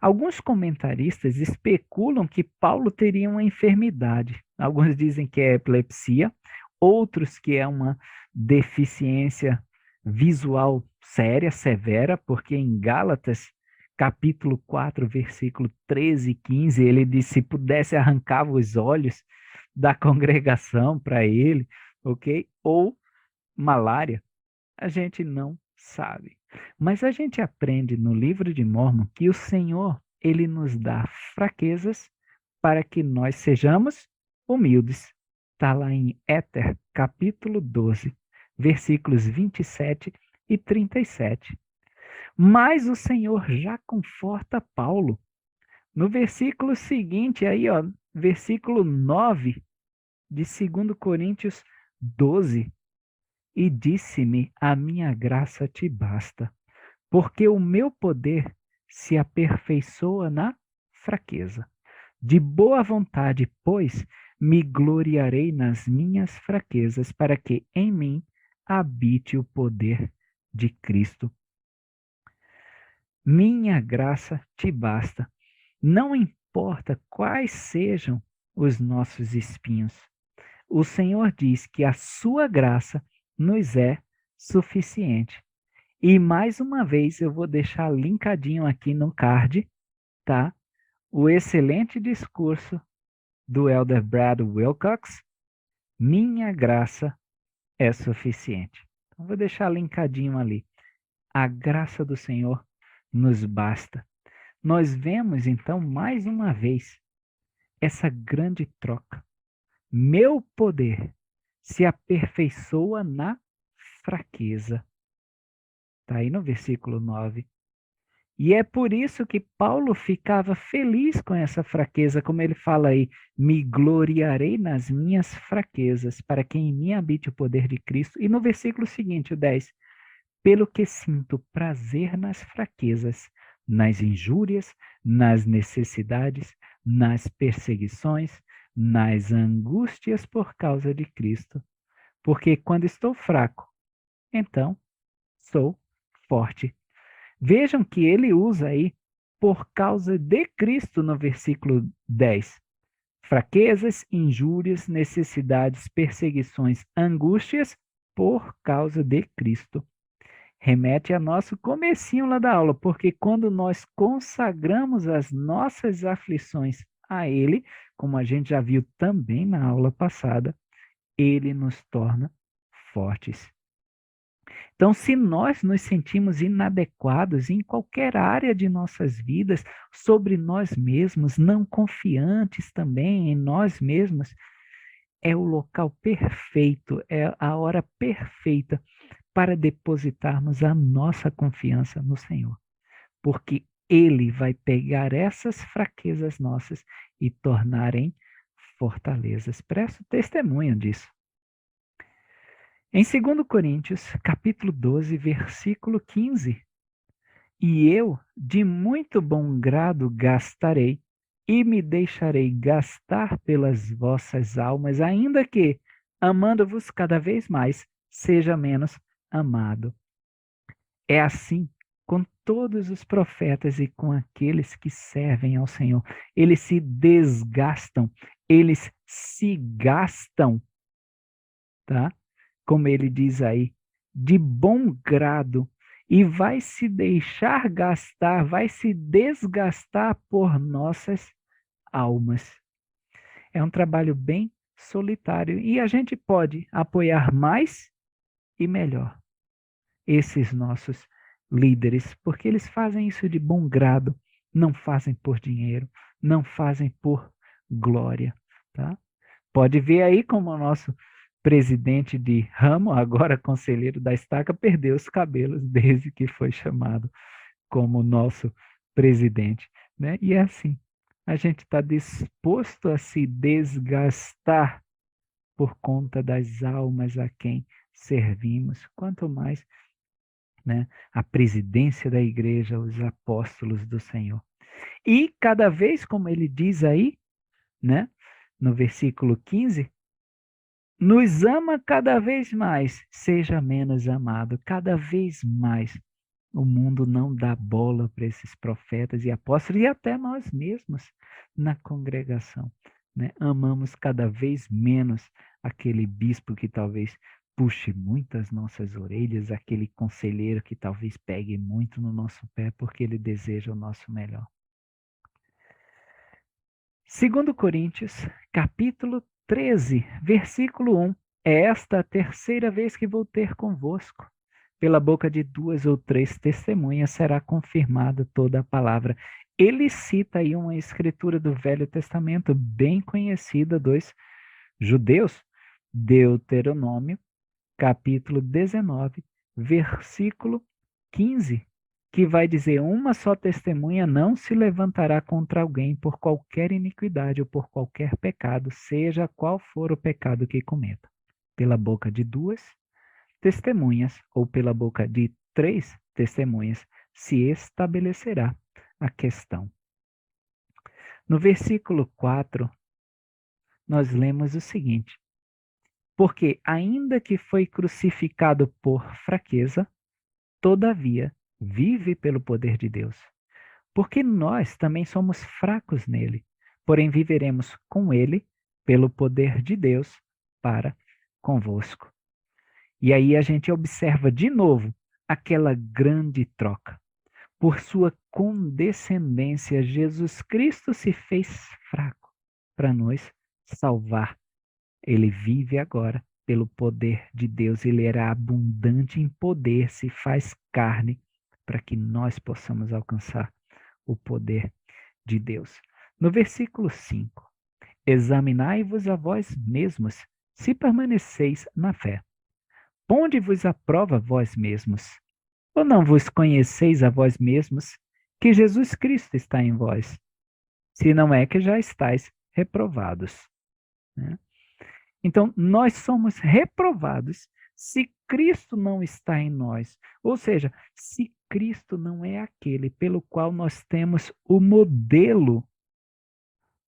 Alguns comentaristas especulam que Paulo teria uma enfermidade. Alguns dizem que é epilepsia, outros que é uma deficiência visual séria, severa, porque em Gálatas, capítulo 4, versículo 13 e 15, ele diz: se pudesse arrancava os olhos da congregação para ele, ok? Ou malária. A gente não sabe. Mas a gente aprende no livro de Mórmon que o Senhor, ele nos dá fraquezas para que nós sejamos humildes. Está lá em Éter, capítulo 12, versículos 27 e 37. Mas o Senhor já conforta Paulo. No versículo seguinte, aí, ó, versículo 9 de 2 Coríntios 12, e disse-me: a minha graça te basta, porque o meu poder se aperfeiçoa na fraqueza. De boa vontade, pois, me gloriarei nas minhas fraquezas, para que em mim habite o poder de Cristo. Minha graça te basta. Não importa quais sejam os nossos espinhos. O Senhor diz que a sua graça nos é suficiente. E mais uma vez eu vou deixar linkadinho aqui no card, tá? O excelente discurso do Elder Brad Wilcox, minha graça é suficiente. Então, vou deixar linkadinho ali. A graça do Senhor nos basta. Nós vemos então mais uma vez essa grande troca. Meu poder se aperfeiçoa na fraqueza. Está aí no versículo 9. E é por isso que Paulo ficava feliz com essa fraqueza, como ele fala aí: me gloriarei nas minhas fraquezas, para que em mim habite o poder de Cristo. E no versículo seguinte, o 10, pelo que sinto prazer nas fraquezas, nas injúrias, nas necessidades, nas perseguições, nas angústias por causa de Cristo. Porque quando estou fraco, então sou forte. Vejam que ele usa aí por causa de Cristo no versículo 10. Fraquezas, injúrias, necessidades, perseguições, angústias por causa de Cristo. Remete a nosso comecinho lá da aula, porque quando nós consagramos as nossas aflições a Ele, como a gente já viu também na aula passada, Ele nos torna fortes. Então, se nós nos sentimos inadequados em qualquer área de nossas vidas, sobre nós mesmos, não confiantes também em nós mesmos, é o local perfeito, é a hora perfeita para depositarmos a nossa confiança no Senhor. Porque Ele vai pegar essas fraquezas nossas e tornar em fortalezas. Presto testemunho disso. Em 2 Coríntios, capítulo 12, versículo 15. E eu de muito bom grado gastarei, e me deixarei gastar pelas vossas almas, ainda que, amando-vos cada vez mais, seja menos amado. É assim com todos os profetas e com aqueles que servem ao Senhor. Eles se desgastam, eles se gastam, tá? Como ele diz aí, de bom grado, e vai se deixar gastar, vai se desgastar por nossas almas. É um trabalho bem solitário e a gente pode apoiar mais e melhor esses nossos líderes, porque eles fazem isso de bom grado, não fazem por dinheiro, não fazem por glória, tá? Pode ver aí como o nosso presidente de ramo, agora conselheiro da estaca, perdeu os cabelos desde que foi chamado como nosso presidente, né? E é assim, a gente está disposto a se desgastar por conta das almas a quem servimos, quanto mais, né, a presidência da igreja, os apóstolos do Senhor. E cada vez, como ele diz aí, né, no versículo 15, nos ama cada vez mais, seja menos amado, cada vez mais. O mundo não dá bola para esses profetas e apóstolos e até nós mesmos na congregação, né? Amamos cada vez menos aquele bispo que talvez puxe muito as nossas orelhas, aquele conselheiro que talvez pegue muito no nosso pé porque ele deseja o nosso melhor. 2 Coríntios, capítulo 13, versículo 1. É esta a terceira vez que vou ter convosco. Pela boca de 2 ou 3 testemunhas será confirmada toda a palavra. Ele cita aí uma escritura do Velho Testamento bem conhecida dos judeus, Deuteronômio, capítulo 19, versículo 15, que vai dizer: uma só testemunha não se levantará contra alguém por qualquer iniquidade ou por qualquer pecado, seja qual for o pecado que cometa. Pela boca de 2 testemunhas ou pela boca de 3 testemunhas se estabelecerá a questão. No versículo 4, nós lemos o seguinte: porque ainda que foi crucificado por fraqueza, todavia vive pelo poder de Deus. Porque nós também somos fracos nele, porém viveremos com ele pelo poder de Deus para convosco. E aí a gente observa de novo aquela grande troca. Por sua condescendência, Jesus Cristo se fez fraco para nos salvar. Ele vive agora pelo poder de Deus. Ele era abundante em poder, se faz carne para que nós possamos alcançar o poder de Deus. No versículo 5, examinai-vos a vós mesmos, se permaneceis na fé. Ponde-vos à prova vós mesmos. Ou não vos conheceis a vós mesmos que Jesus Cristo está em vós? Se não é que já estáis reprovados. Né? Então, nós somos reprovados se Cristo não está em nós. Ou seja, se Cristo não é aquele pelo qual nós temos o modelo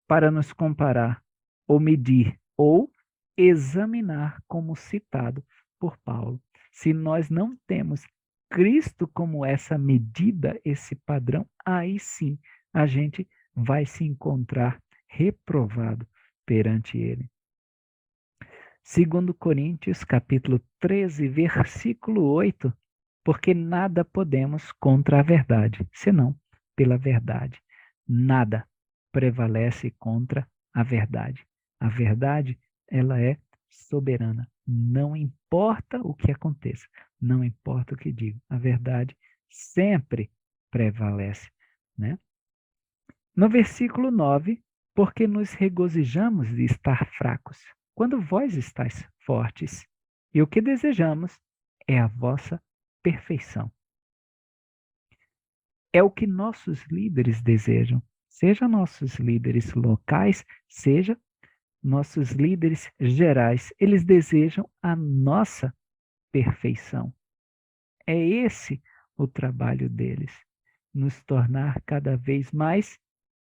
para nos comparar, ou medir, ou examinar, como citado por Paulo. Se nós não temos Cristo como essa medida, esse padrão, aí sim a gente vai se encontrar reprovado perante ele. 2 Coríntios, capítulo 13, versículo 8, porque nada podemos contra a verdade, senão pela verdade. Nada prevalece contra a verdade. A verdade, ela é soberana. Não importa o que aconteça, não importa o que diga, a verdade sempre prevalece, né? No versículo 9, porque nos regozijamos de estar fracos, quando vós estáis fortes, e o que desejamos é a vossa perfeição. É o que nossos líderes desejam, seja nossos líderes locais, seja nossos líderes gerais. Eles desejam a nossa perfeição. É esse o trabalho deles, nos tornar cada vez mais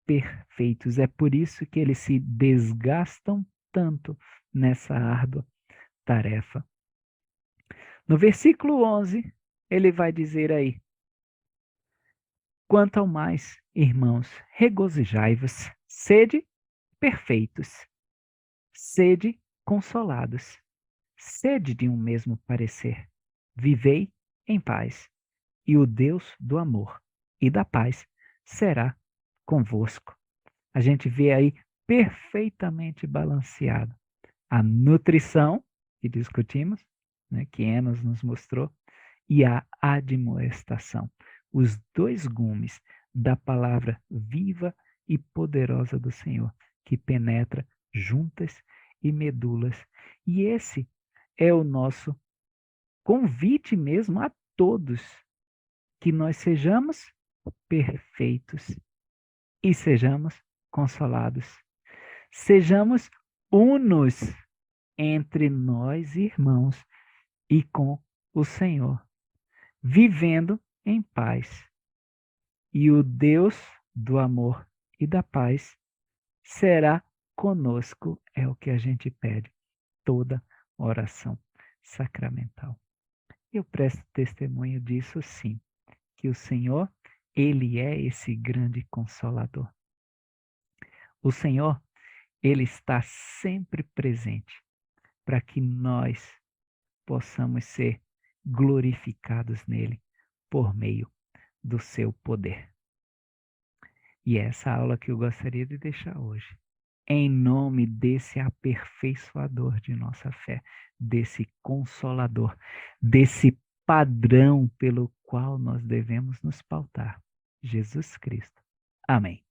perfeitos. É por isso que eles se desgastam tanto nessa árdua tarefa. No versículo 11, ele vai dizer aí: quanto ao mais, irmãos, regozijai-vos, sede perfeitos, sede consolados, sede de um mesmo parecer, vivei em paz, e o Deus do amor e da paz será convosco. A gente vê aí perfeitamente balanceado a nutrição, que discutimos, né, que Enos nos mostrou, e a admoestação. Os dois gumes da palavra viva e poderosa do Senhor, que penetra juntas e medulas. E esse é o nosso convite mesmo a todos, que nós sejamos perfeitos e sejamos consolados. Sejamos unos entre nós, irmãos, e com o Senhor, vivendo em paz. E o Deus do amor e da paz será conosco, é o que a gente pede, toda oração sacramental. Eu presto testemunho disso sim, que o Senhor, Ele é esse grande consolador. O Senhor, Ele está sempre presente para que nós possamos ser glorificados nele por meio do seu poder. E é essa aula que eu gostaria de deixar hoje, em nome desse aperfeiçoador de nossa fé, desse consolador, desse padrão pelo qual nós devemos nos pautar, Jesus Cristo. Amém.